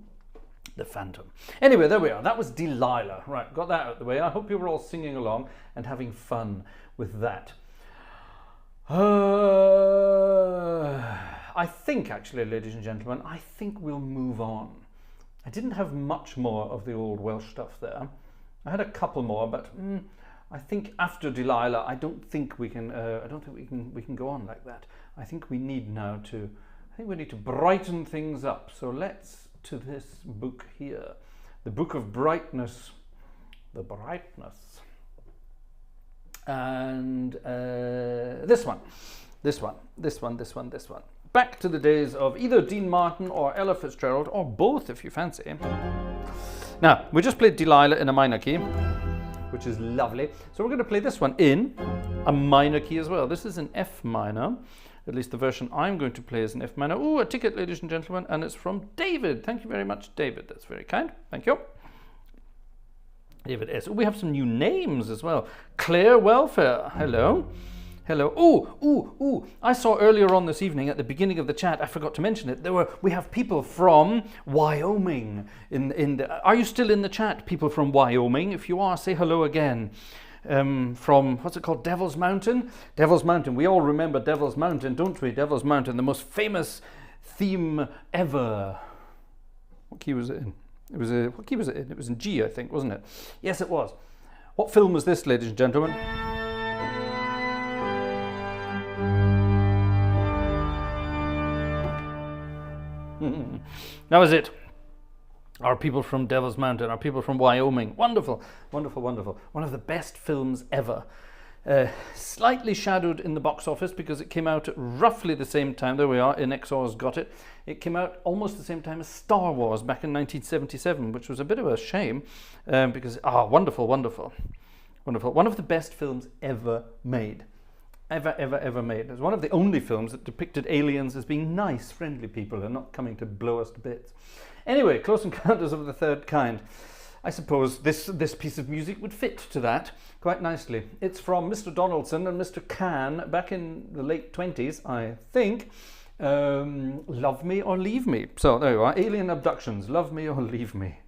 The Phantom. Anyway, there we are. That was Delilah. Right, got that out of the way. I hope you were all singing along and having fun with that. I think, actually, ladies and gentlemen, I think we'll move on. I didn't have much more of the old Welsh stuff there. I had a couple more, but I think after Delilah, I don't think we can. We can go on like that. I think we need now to. I think we need to brighten things up. So let's to this book here, the Book of Brightness, the Brightness, and this one. Back to the days of either Dean Martin or Ella Fitzgerald, or both if you fancy. Now, we just played Delilah in a minor key, which is lovely. So we're going to play this one in a minor key as well. This is an F minor. At least the version I'm going to play is an F minor. Ooh, a ticket, ladies and gentlemen, and it's from David. Thank you very much, David. That's very kind. Thank you. David S. Ooh, we have some new names as well. Claire Welfare. Hello. Hello. Ooh. I saw earlier on this evening at the beginning of the chat, I forgot to mention it, we have people from Wyoming. Are you still in the chat, people from Wyoming? If you are, say hello again. From, what's it called, Devil's Mountain? Devil's Mountain. We all remember Devil's Mountain, don't we? Devil's Mountain, the most famous theme ever. What key was it in? What key was it in? It was in G, I think, wasn't it? Yes, it was. What film was this, ladies and gentlemen? That was it. Our people from Devil's Mountain, our people from Wyoming. Wonderful, wonderful, wonderful. One of the best films ever. Slightly shadowed in the box office because it came out at roughly the same time. There we are, InXOR's got it. It came out almost the same time as Star Wars back in 1977, which was a bit of a shame because, wonderful, wonderful, wonderful. One of the best films ever made. Ever made. It was one of the only films that depicted aliens as being nice, friendly people and not coming to blow us to bits. Anyway, Close Encounters of the Third Kind. I suppose this piece of music would fit to that quite nicely. It's from Mr. Donaldson and Mr. Can back in the late 20s, I think. Love Me or Leave Me. So there you are, Alien Abductions, Love Me or Leave Me.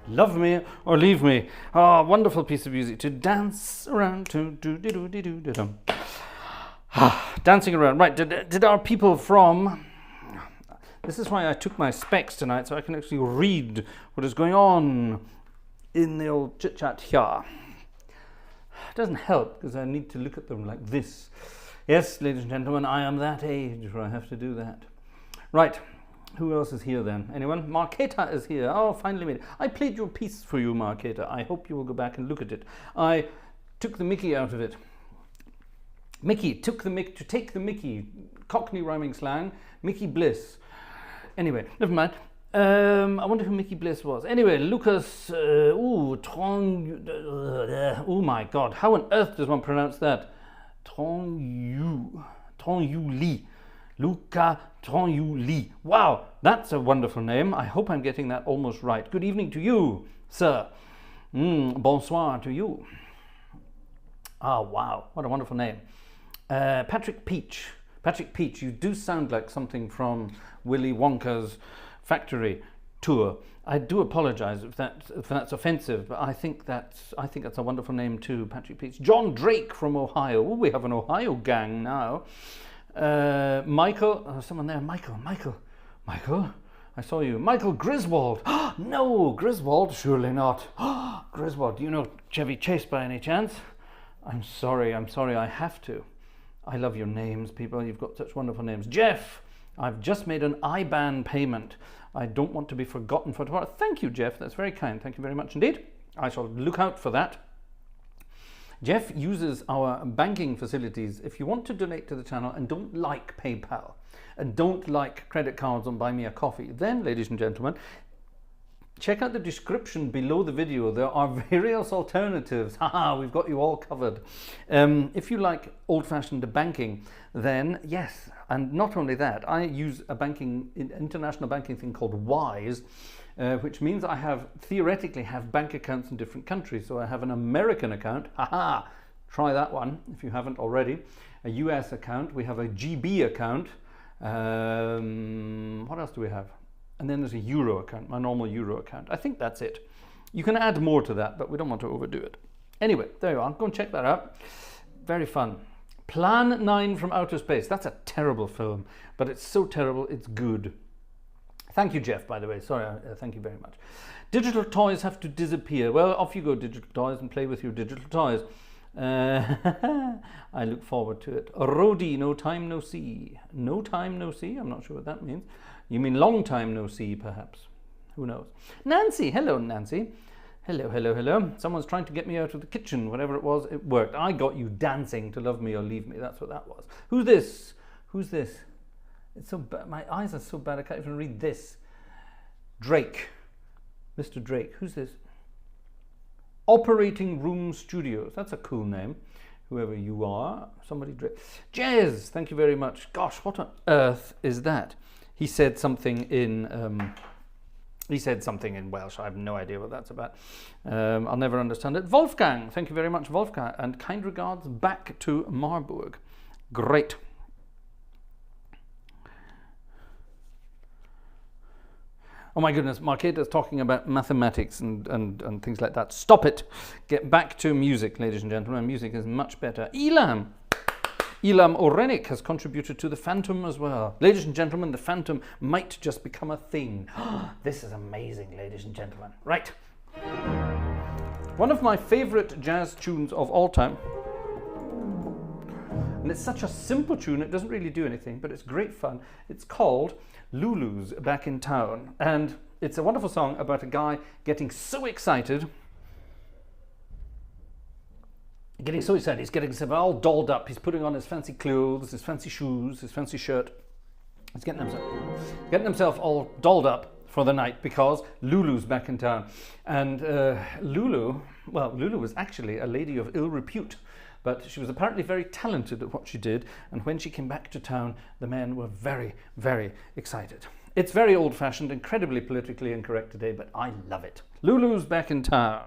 Love Me or Leave Me. Oh, wonderful piece of music to dance around to. Dancing around. Right, did our people from... This is why I took my specs tonight, so I can actually read what is going on in the old chit-chat here. It doesn't help, because I need to look at them like this. Yes, ladies and gentlemen, I am that age where I have to do that. Right. Who else is here then? Anyone? Marketa is here. Oh, finally made it. I played your piece for you, Marketa. I hope you will go back and look at it. I took the Mickey out of it. Mickey, to take the Mickey. Cockney rhyming slang. Mickey Bliss. Anyway, never mind. I wonder who Mickey Bliss was. Anyway, Lucas, oh my God. How on earth does one pronounce that? Tron-Yu-Li. Luca Tron-Yu-Li. Wow, that's a wonderful name. I hope I'm getting that almost right. Good evening to you, sir. Bonsoir to you. Ah, wow, what a wonderful name. Patrick Peach. Patrick Peach, you do sound like something from Willy Wonka's factory tour. I do apologize if that's offensive, but I think that's a wonderful name too, Patrick Peach. John Drake from Ohio. Oh, we have an Ohio gang now. Michael, someone there. Michael, I saw you. Michael Griswold. No, Griswold, surely not. Griswold, do you know Chevy Chase by any chance? I'm sorry, I have to. I love your names, people. You've got such wonderful names. Jeff, I've just made an IBAN payment. I don't want to be forgotten for tomorrow. Thank you, Jeff. That's very kind. Thank you very much indeed. I shall look out for that. Jeff uses our banking facilities. If you want to donate to the channel and don't like PayPal and don't like credit cards on Buy Me a Coffee, then, ladies and gentlemen, check out the description below the video. There are various alternatives. Haha, we've got you all covered. If you like old-fashioned banking, then yes. And not only that, I use a international banking thing called Wise, which means I theoretically have bank accounts in different countries. So I have an American account. Haha, try that one if you haven't already. A US account. We have a GB account. What else do we have? And then there's a Euro account, my normal Euro account. I think that's it. You can add more to that, but we don't want to overdo it. Anyway, there you are. Go and check that out. Very fun. Plan 9 from Outer Space. That's a terrible film, but it's so terrible, it's good. Thank you, Jeff, by the way. Sorry, thank you very much. Digital toys have to disappear. Well, off you go, digital toys, and play with your digital toys. I look forward to it. Rodi, no time, no see. No time, no see? I'm not sure what that means. You mean long time, no see, perhaps. Who knows? Nancy, hello, Nancy. Hello, hello, hello. Someone's trying to get me out of the kitchen. Whatever it was, it worked. I got you dancing to Love Me or Leave Me. That's what that was. Who's this? Who's this? It's so bad. My eyes are so bad I can't even read this. Drake. Mr. Drake. Who's this? Operating Room Studios. That's a cool name. Whoever you are. Somebody Drake. Jez, thank you very much. Gosh, what on earth is that? He said something in... He said something in Welsh. I have no idea what that's about. I'll never understand it. Wolfgang, thank you very much, Wolfgang. And kind regards back to Marburg. Great. Oh my goodness, Marketa's talking about mathematics and things like that. Stop it. Get back to music, ladies and gentlemen. Music is much better. Elam Orenik has contributed to the Phantom as well. Ladies and gentlemen, the Phantom might just become a thing. This is amazing, ladies and gentlemen. Right. One of my favorite jazz tunes of all time. And it's such a simple tune, it doesn't really do anything, but it's great fun. It's called Lulu's Back in Town. And it's a wonderful song about a guy getting so excited. He's getting himself all dolled up. He's putting on his fancy clothes, his fancy shoes, his fancy shirt. He's getting himself all dolled up for the night because Lulu's back in town. And Lulu was actually a lady of ill repute, but she was apparently very talented at what she did. And when she came back to town, the men were very, very excited. It's very old-fashioned, incredibly politically incorrect today, but I love it. Lulu's back in town.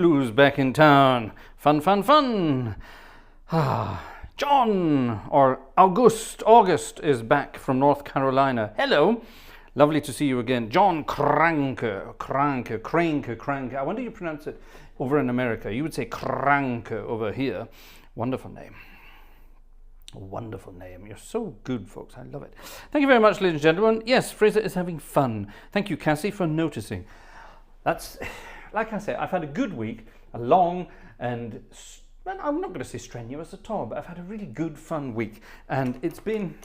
blues back in town. Fun, fun, fun. John, or August is back from North Carolina. Hello. Lovely to see you again. John Kranke. I wonder you pronounce it over in America. You would say Kranke over here. Wonderful name. Wonderful name. You're so good, folks. I love it. Thank you very much, ladies and gentlemen. Yes, Fraser is having fun. Thank you, Cassie, for noticing. That's, like I say, I've had a good week, a long and, well, I'm not going to say strenuous at all, but I've had a really good, fun week, and it's been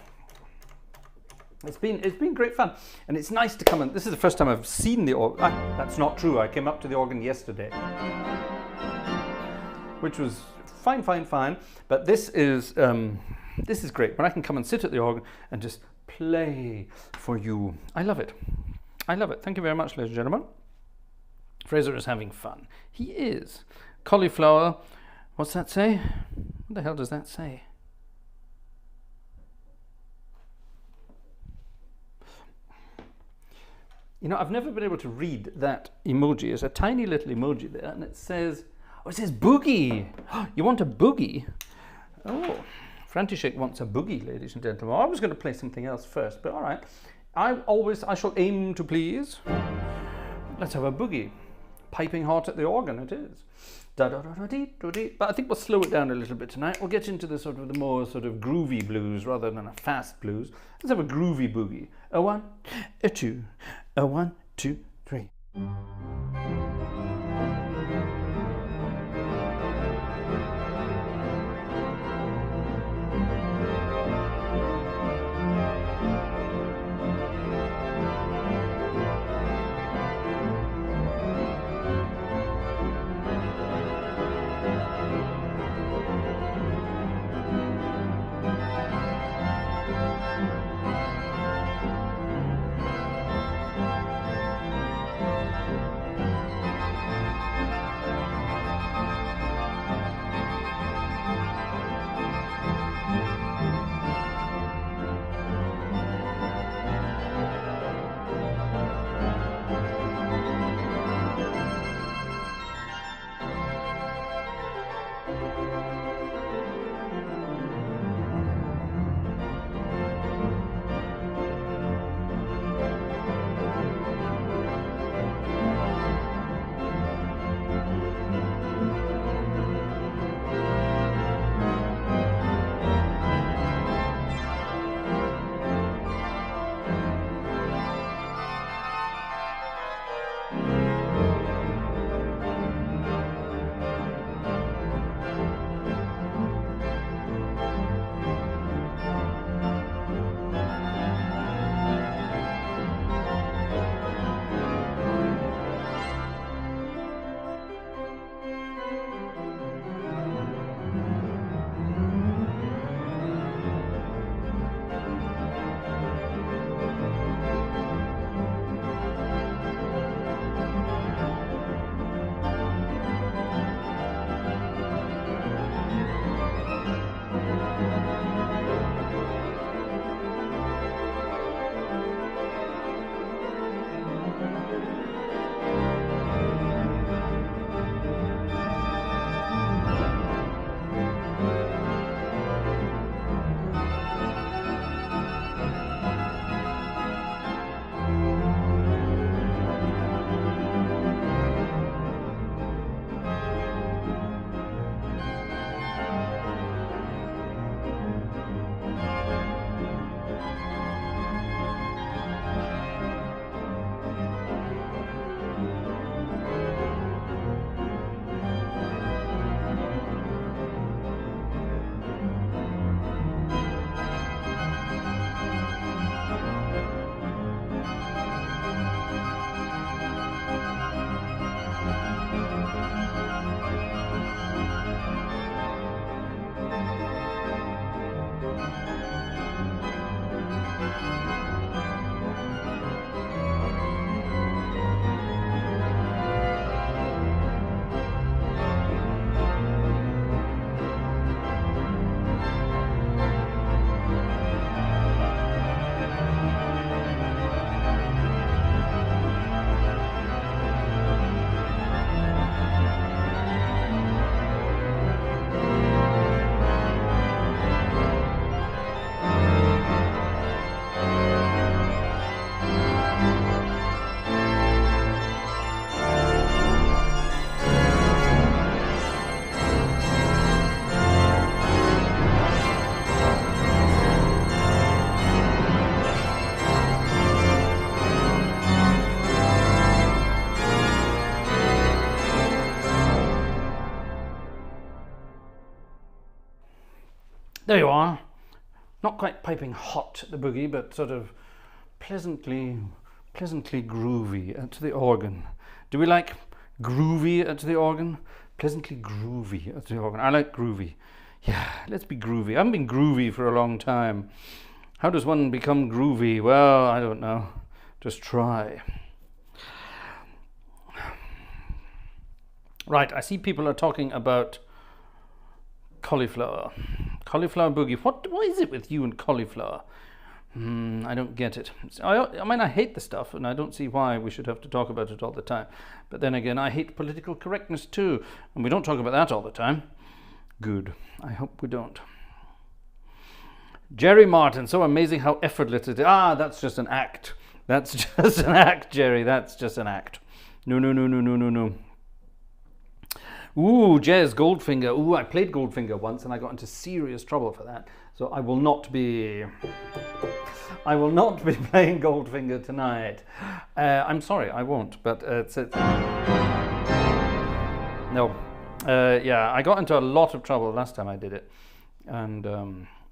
great fun, and it's nice to come in. This is the first time I've seen the organ. That's not true. I came up to the organ yesterday, which was fine. But this is great when I can come and sit at the organ and just play for you. I love it. Thank you very much, ladies and gentlemen. Fraser is having fun. He is. Cauliflower. What's that say? What the hell does that say? You know, I've never been able to read that emoji. It's a tiny little emoji there, and it says boogie. You want a boogie? Oh, František wants a boogie, ladies and gentlemen. I was going to play something else first, but all right. I shall aim to please. Let's have a boogie. Piping hot at the organ, it is. But I think we'll slow it down a little bit tonight. We'll get into the more groovy blues rather than a fast blues. Let's have a groovy boogie. A 1, a 2, a 1, 2, 3. There you are. Not quite piping hot, the boogie, but sort of pleasantly groovy at the organ. Do we like groovy at the organ? Pleasantly groovy at the organ. I like groovy. Yeah, let's be groovy. I haven't been groovy for a long time. How does one become groovy? Well, I don't know. Just try. Right, I see people are talking about cauliflower. Cauliflower boogie. What is it with you and cauliflower? I don't get it. I mean, I hate the stuff, and I don't see why we should have to talk about it all the time. But then again, I hate political correctness too, and we don't talk about that all the time. Good. I hope we don't. Jerry Martin, so amazing how effortless it is. Ah, that's just an act. That's just an act, Jerry. That's just an act. No. Ooh, Jez, Goldfinger. Ooh, I played Goldfinger once and I got into serious trouble for that. So I will not be playing Goldfinger tonight. I'm sorry, I won't, but no. Yeah, I got into a lot of trouble last time I did it. And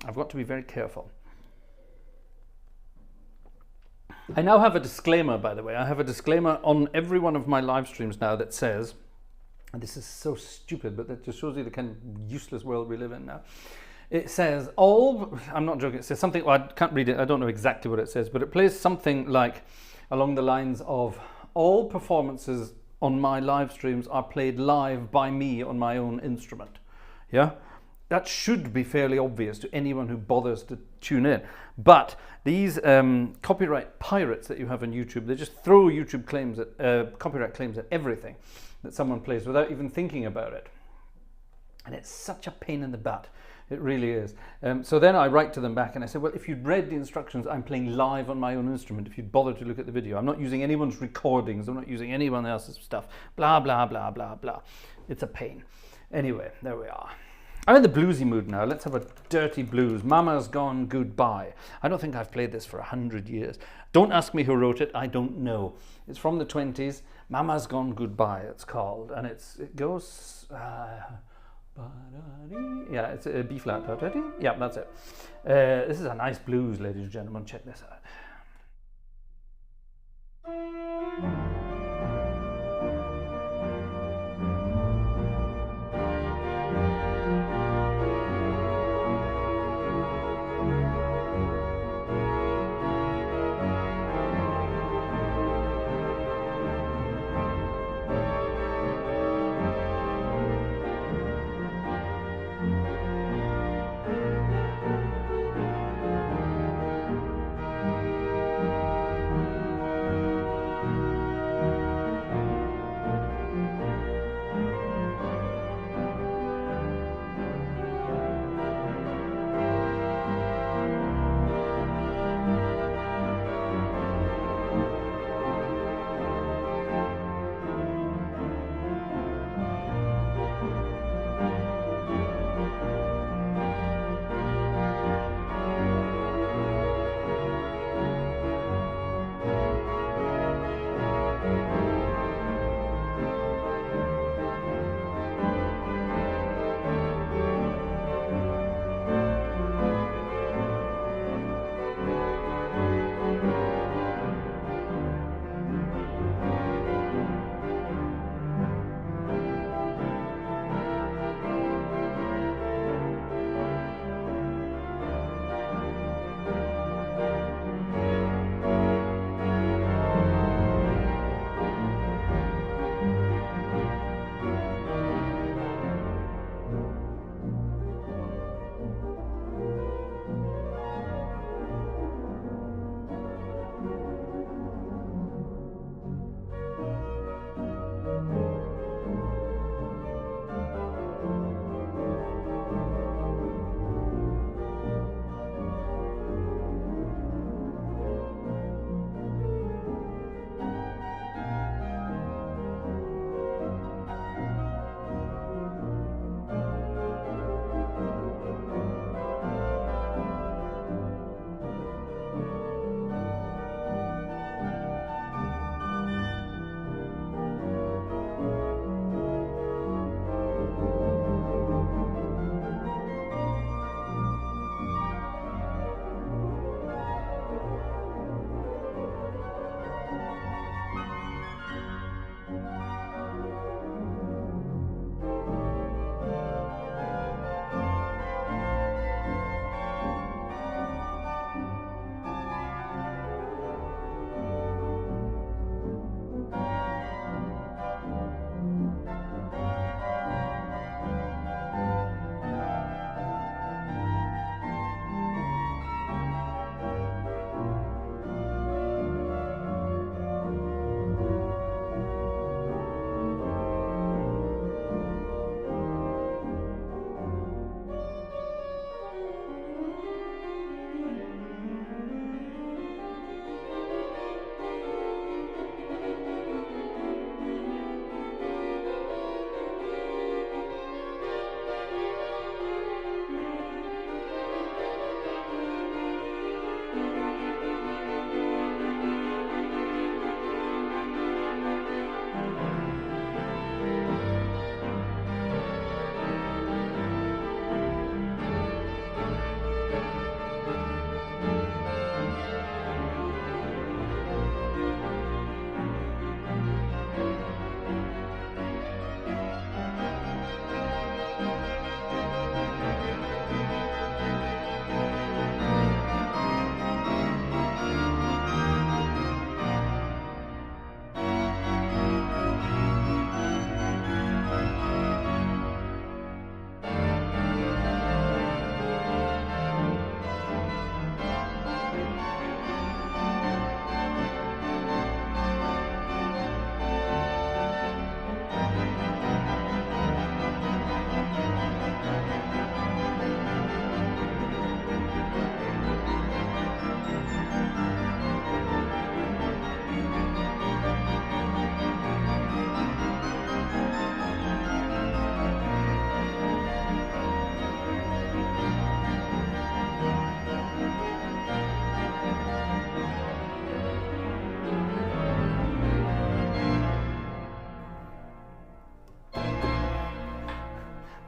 I've got to be very careful. I now have a disclaimer, by the way. I have a disclaimer on every one of my live streams now that says, and this is so stupid, but that just shows you the kind of useless world we live in now. It says I'm not joking, it says something, well, I can't read it, I don't know exactly what it says, but it plays something like along the lines of all performances on my live streams are played live by me on my own instrument. Yeah? That should be fairly obvious to anyone who bothers to tune in. But these copyright pirates that you have on YouTube, they just throw YouTube claims at copyright claims at everything that someone plays without even thinking about it. And it's such a pain in the butt. It really is. So then I write to them back and I say, well, if you'd read the instructions, I'm playing live on my own instrument. If you'd bother to look at the video, I'm not using anyone's recordings. I'm not using anyone else's stuff. Blah, blah, blah, blah, blah. It's a pain. Anyway, there we are. I'm in the bluesy mood now. Let's have a dirty blues. Mama's Gone Goodbye. I don't think I've played this for 100 years. Don't ask me who wrote it. I don't know. It's from the 20s. Mama's Gone Goodbye, it's called. And it goes... yeah, it's a B flat. Yeah, that's it. This is a nice blues, ladies and gentlemen. Check this out.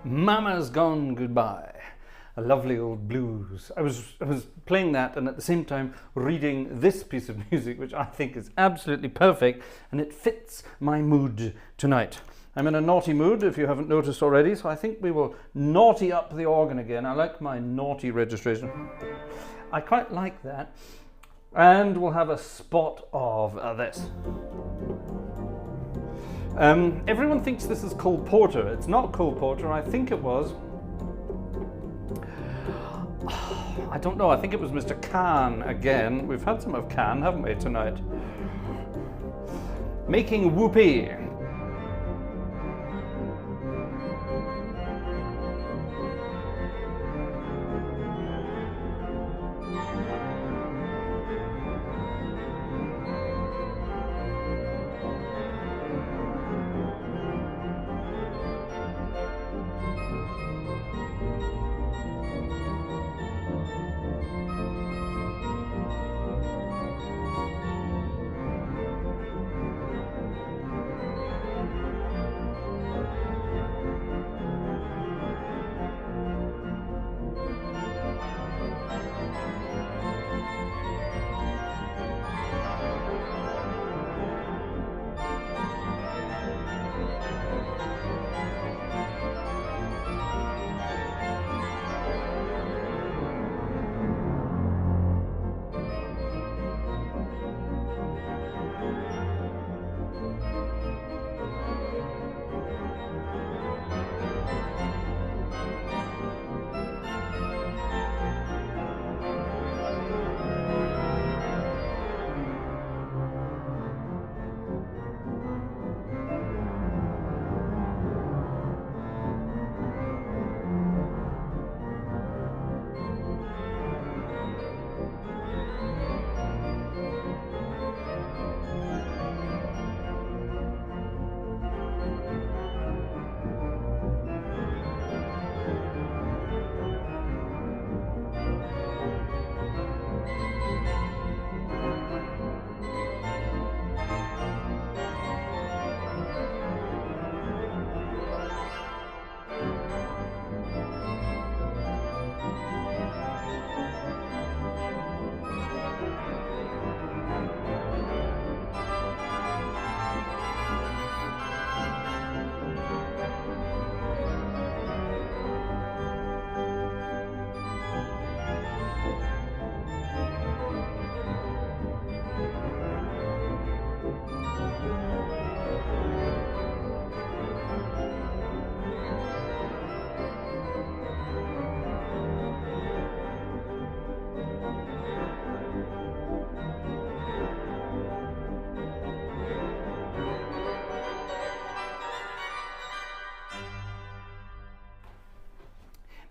Mama's Gone Goodbye. A lovely old blues. I was playing that and at the same time reading this piece of music, which I think is absolutely perfect, and it fits my mood tonight. I'm in a naughty mood, if you haven't noticed already, so I think we will naughty up the organ again. I like my naughty registration. I quite like that. And we'll have a spot of this. Everyone thinks this is Cole Porter. It's not Cole Porter. I think it was... I don't know. I think it was Mr. Khan again. We've had some of Khan, haven't we, tonight? Making Whoopee.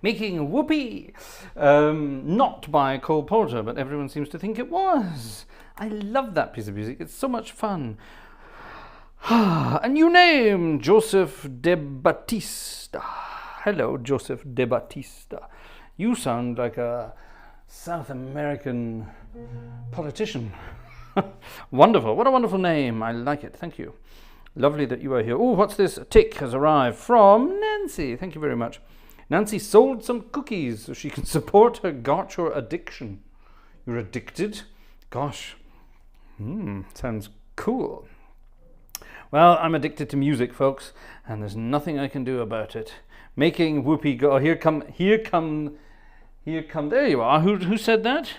Making Whoopee. Not by Cole Porter, but everyone seems to think it was. I love that piece of music. It's so much fun. A new name, Joseph De Battista. Hello, Joseph De Battista. You sound like a South American politician. Wonderful. What a wonderful name. I like it. Thank you. Lovely that you are here. Oh, what's this? A tick has arrived from Nancy. Thank you very much. Nancy sold some cookies so she can support her Gartshore addiction. You're addicted? Gosh. Sounds cool. Well, I'm addicted to music, folks, and there's nothing I can do about it. Making Whoopee go. Oh, here come. There you are. Who said that?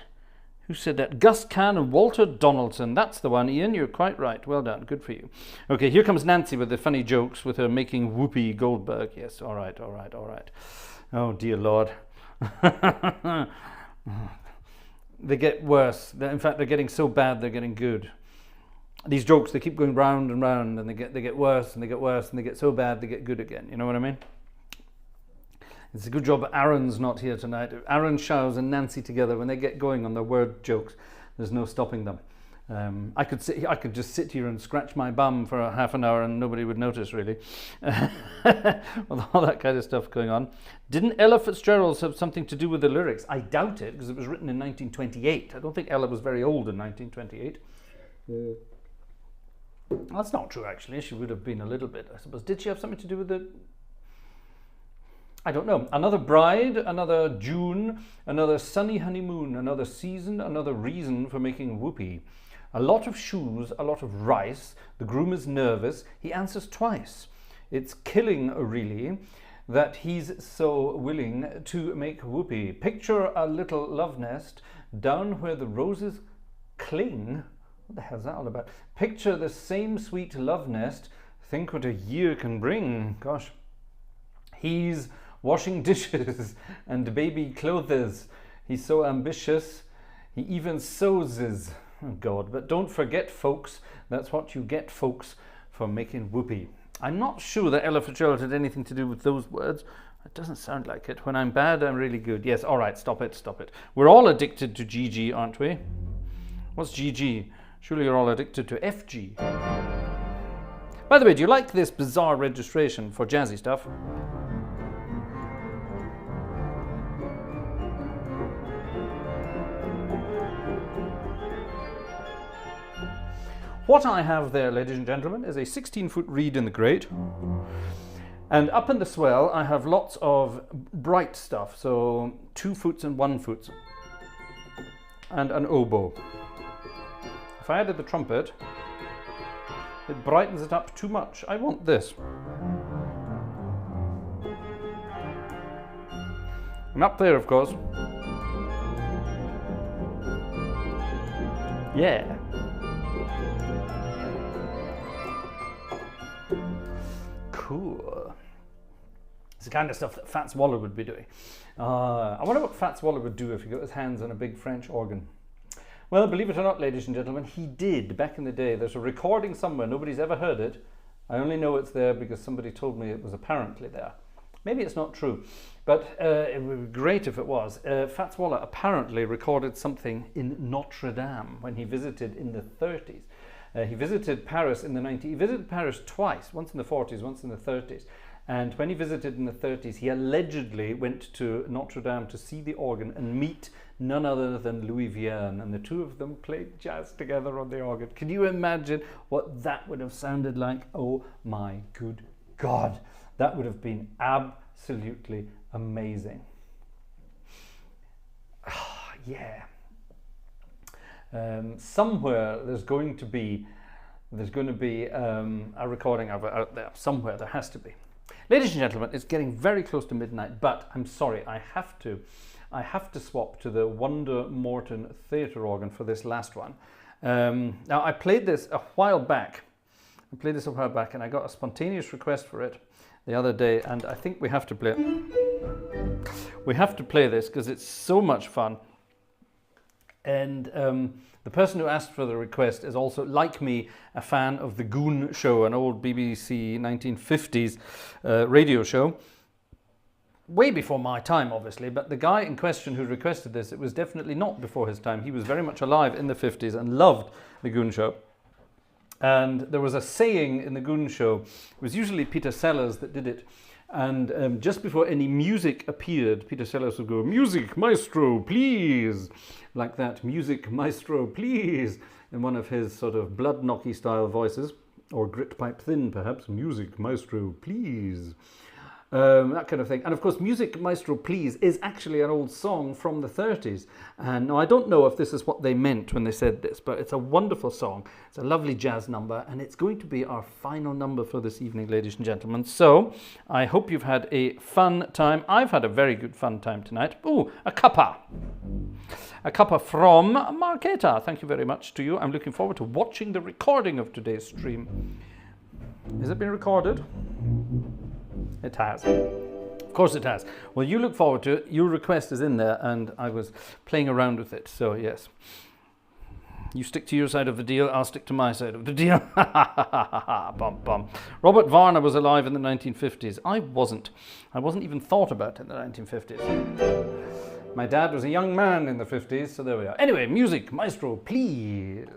Who said that? Gus Kahn and Walter Donaldson. That's the one, Ian. You're quite right. Well done. Good for you. Okay, here comes Nancy with the funny jokes with her Making Whoopee Goldberg. Yes, all right. Oh, dear Lord. They get worse. In fact, they're getting so bad, they're getting good. These jokes, they keep going round and round, and they get worse, and they get worse, and they get so bad, they get good again. You know what I mean? It's a good job Aaron's not here tonight. Aaron, Shows, and Nancy together, when they get going on their word jokes, there's no stopping them. I could just sit here and scratch my bum for a half an hour and nobody would notice, really. With all that kind of stuff going on. Didn't Ella Fitzgerald have something to do with the lyrics? I doubt it, because it was written in 1928. I don't think Ella was very old in 1928. That's not true, actually. She would have been a little bit, I suppose. Did she have something to do with the... I don't know. Another bride, another June, another sunny honeymoon, another season, another reason for making whoopee. A lot of shoes, a lot of rice. The groom is nervous. He answers twice. It's killing, really, that he's so willing to make whoopee. Picture a little love nest down where the roses cling. What the hell's that all about? Picture the same sweet love nest. Think what a year can bring. Gosh. He's washing dishes and baby clothes. He's so ambitious. He even sews. Oh God, but don't forget, folks, that's what you get, folks, for making whoopee. I'm not sure that Ella Fitzgerald had anything to do with those words. It doesn't sound like it. When I'm bad, I'm really good. Yes, all right, stop it, stop it. We're all addicted to GG, aren't we? What's GG? Surely you're all addicted to FG. By the way, do you like this bizarre registration for jazzy stuff? What I have there, ladies and gentlemen, is a 16-foot reed in the grate. And up in the swell, I have lots of bright stuff, so 2 foots and 1 foot. And an oboe. If I added the trumpet, it brightens it up too much. I want this. And up there, of course. Yeah. Cool. It's the kind of stuff that Fats Waller would be doing. I wonder what Fats Waller would do if he got his hands on a big French organ. Well, believe it or not, ladies and gentlemen, he did back in the day. There's a recording somewhere. Nobody's ever heard it. I only know it's there because somebody told me it was apparently there. Maybe it's not true, but it would be great if it was. Fats Waller apparently recorded something in Notre Dame when he visited in the 30s. He visited Paris in the 90s. He visited Paris twice, once in the 40s, once in the 30s. And when he visited in the 30s, he allegedly went to Notre Dame to see the organ and meet none other than Louis Vierne. And the two of them played jazz together on the organ. Can you imagine what that would have sounded like? Oh my good God. That would have been absolutely amazing. Yeah. Somewhere there's going to be a recording of it out there. Somewhere there has to be. Ladies and gentlemen, it's getting very close to midnight, but I'm sorry, I have to swap to the Wonder Morton theatre organ for this last one. Now I played this a while back. And I got a spontaneous request for it the other day, and I think we have to play it. We have to play this because it's so much fun. And the person who asked for the request is also, like me, a fan of The Goon Show, an old BBC 1950s radio show. Way before my time, obviously, but the guy in question who requested this, it was definitely not before his time. He was very much alive in the 50s and loved The Goon Show. And there was a saying in The Goon Show, it was usually Peter Sellers that did it, and just before any music appeared, Peter Sellers would go, "Music, maestro, please," like that, "Music, maestro, please," in one of his sort of blood-knocky style voices, or grit pipe thin perhaps, "Music, maestro, please." That kind of thing. And of course, "Music, Maestro, Please" is actually an old song from the 30s. And now I don't know if this is what they meant when they said this, but it's a wonderful song. It's a lovely jazz number, and it's going to be our final number for this evening, ladies and gentlemen. So I hope you've had a fun time. I've had a very good fun time tonight. Oh, a cuppa. A cuppa from Marketa. Thank you very much to you. I'm looking forward to watching the recording of today's stream. Has it been recorded? It has. Of course it has. Well, you look forward to it. Your request is in there, and I was playing around with it. So, yes. You stick to your side of the deal, I'll stick to my side of the deal. Bum, bum. Robert Varner was alive in the 1950s. I wasn't. I wasn't even thought about in the 1950s. My dad was a young man in the 50s, so there we are. Anyway, music, maestro, please.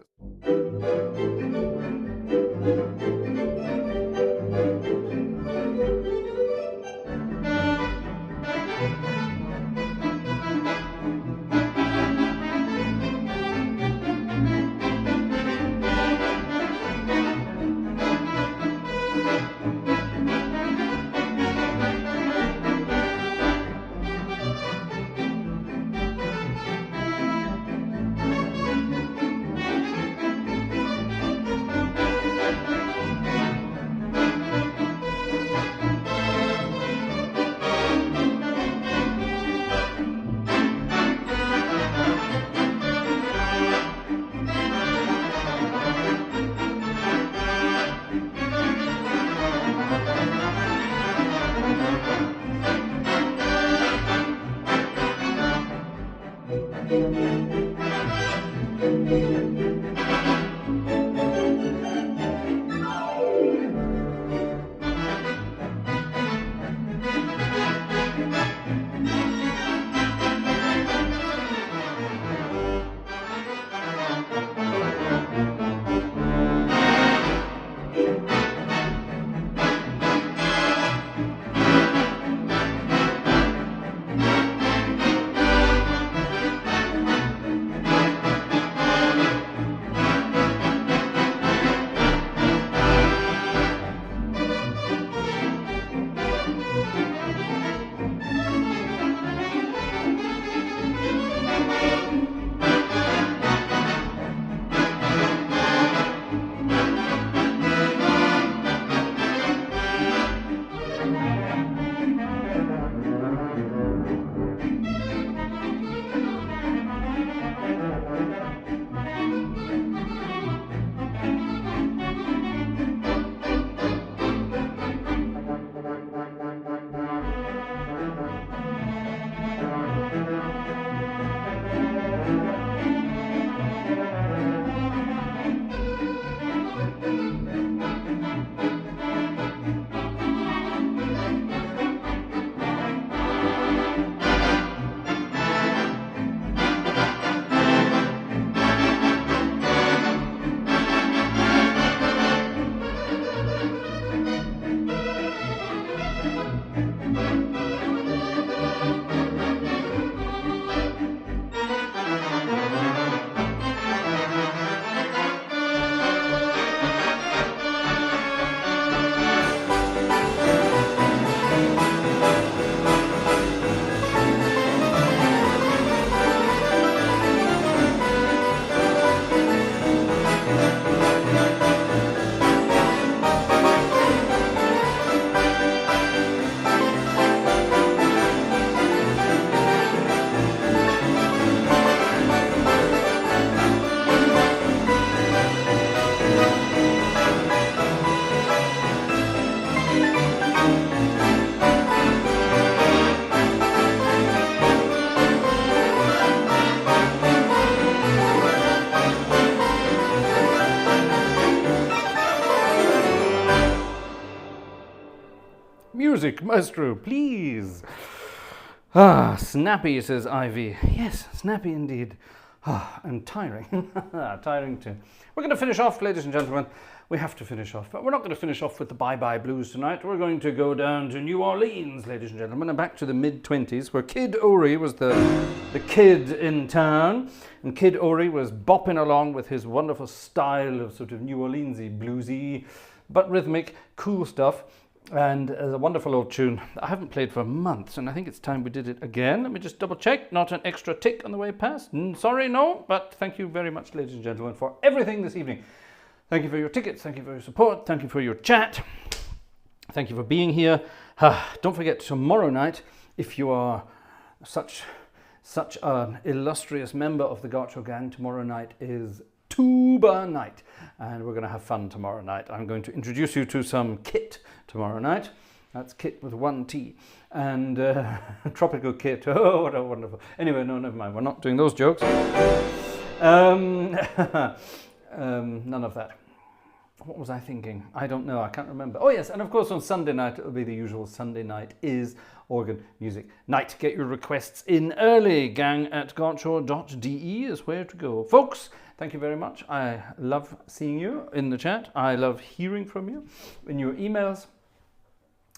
music, maestro, please. Ah, snappy, says Ivy. Yes, snappy indeed. Ah, and tiring. Tiring too. We're going to finish off, ladies and gentlemen. We have to finish off, but we're not going to finish off with the bye-bye blues tonight. We're going to go down to New Orleans, ladies and gentlemen, and back to the mid-20s, where Kid Ory was the kid in town, and Kid Ory was bopping along with his wonderful style of sort of New Orleansy, bluesy, but rhythmic, cool stuff, and a wonderful old tune that I haven't played for months, and I think it's time we did it again. Let me just double-check. Not an extra tick on the way past. Sorry, no, but thank you very much, ladies and gentlemen, for everything this evening. Thank you for your tickets, thank you for your support, thank you for your chat, thank you for being here. Don't forget, tomorrow night, if you are such an illustrious member of the Gartshore Gang, tomorrow night is tuba night, and we're going to have fun tomorrow night. I'm going to introduce you to some kit tomorrow night. That's kit with one T, and tropical kit. Oh, what a wonderful. Anyway, no, never mind, we're not doing those jokes. None of that. What was I thinking? I don't know. I can't remember. Oh, yes. And of course, on Sunday night, it'll be the usual. Sunday night is organ music night. Get your requests in early. gang@gartshore.de is where to go. Folks, thank you very much. I love seeing you in the chat. I love hearing from you in your emails.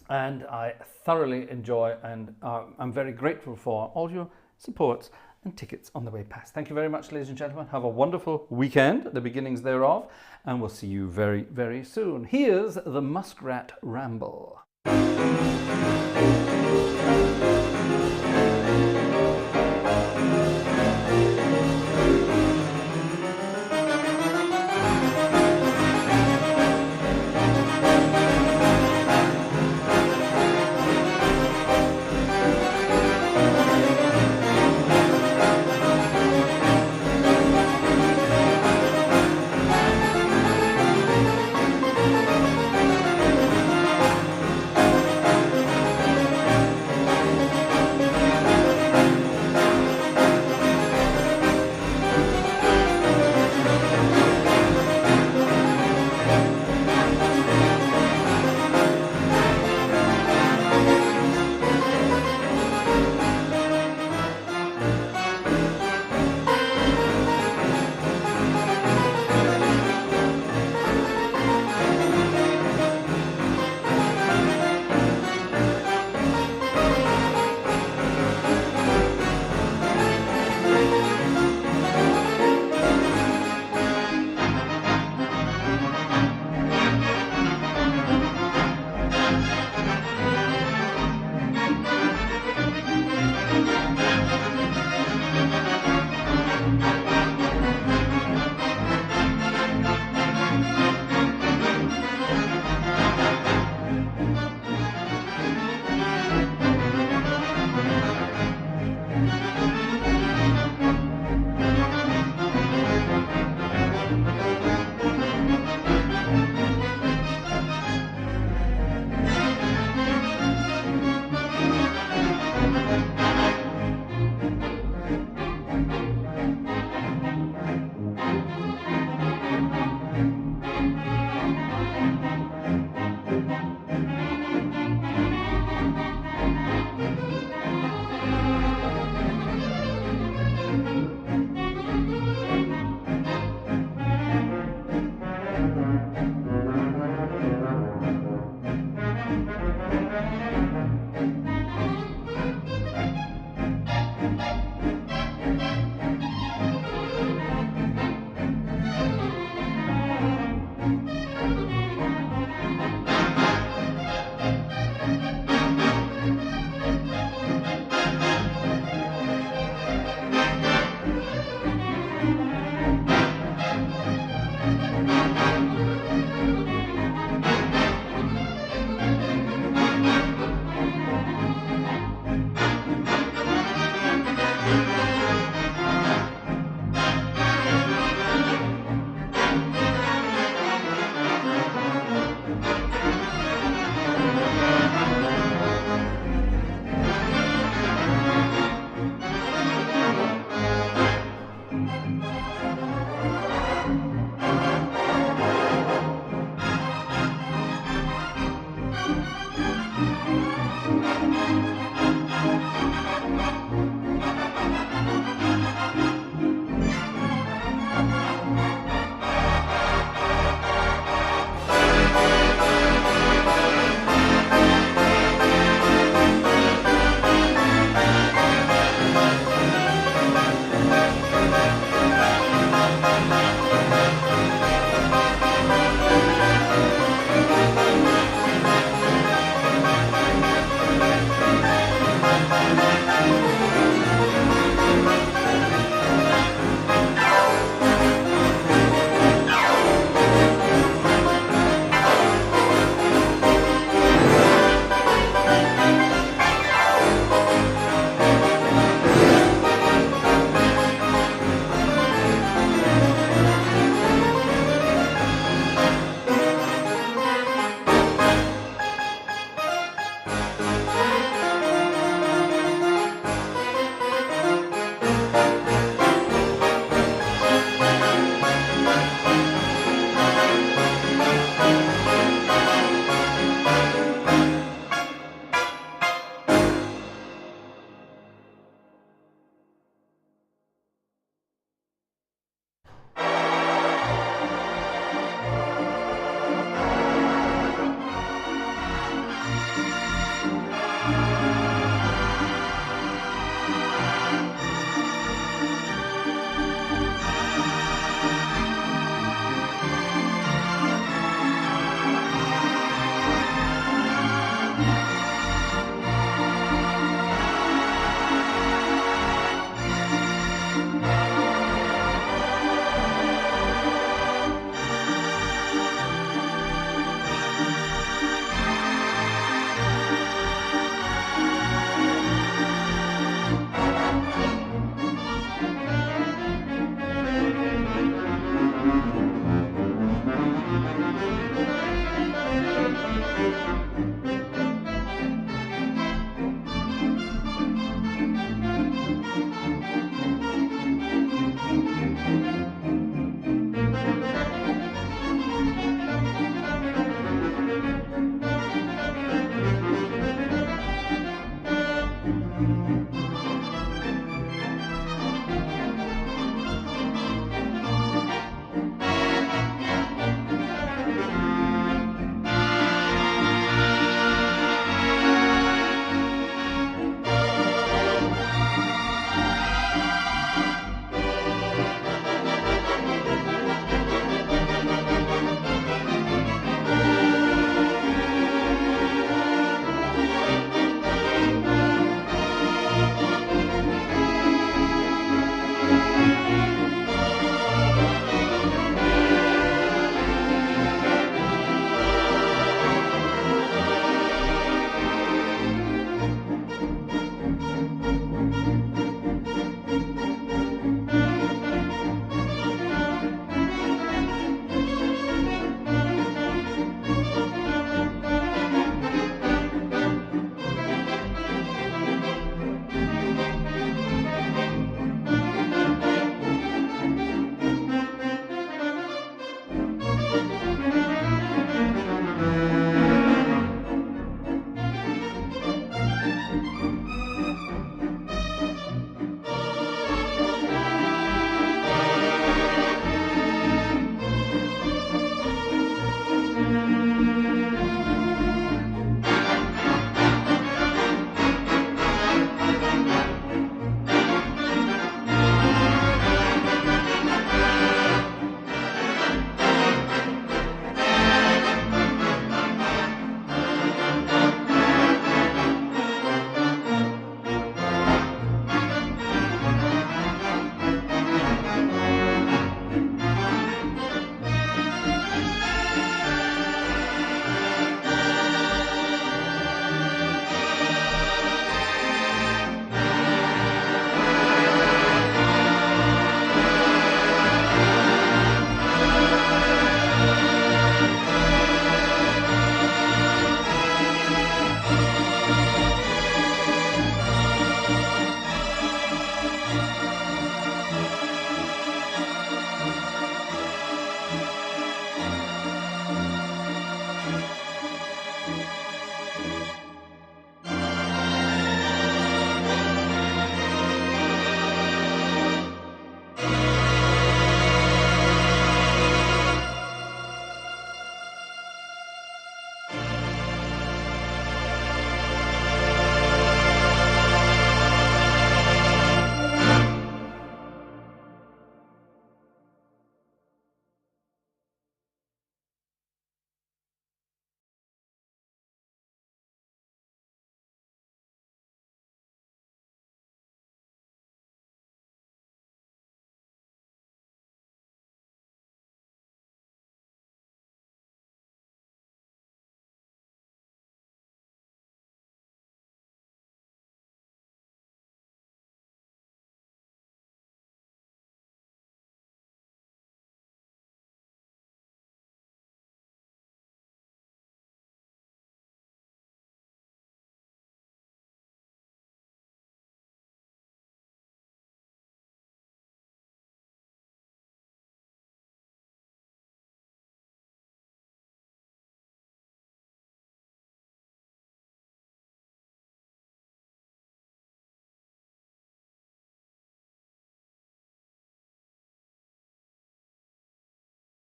And I thoroughly enjoy, and I'm very grateful for all your supports and tickets on the way past. Thank you very much, ladies and gentlemen. Have a wonderful weekend, the beginnings thereof, and we'll see you very, very soon. Here's the Muskrat Ramble.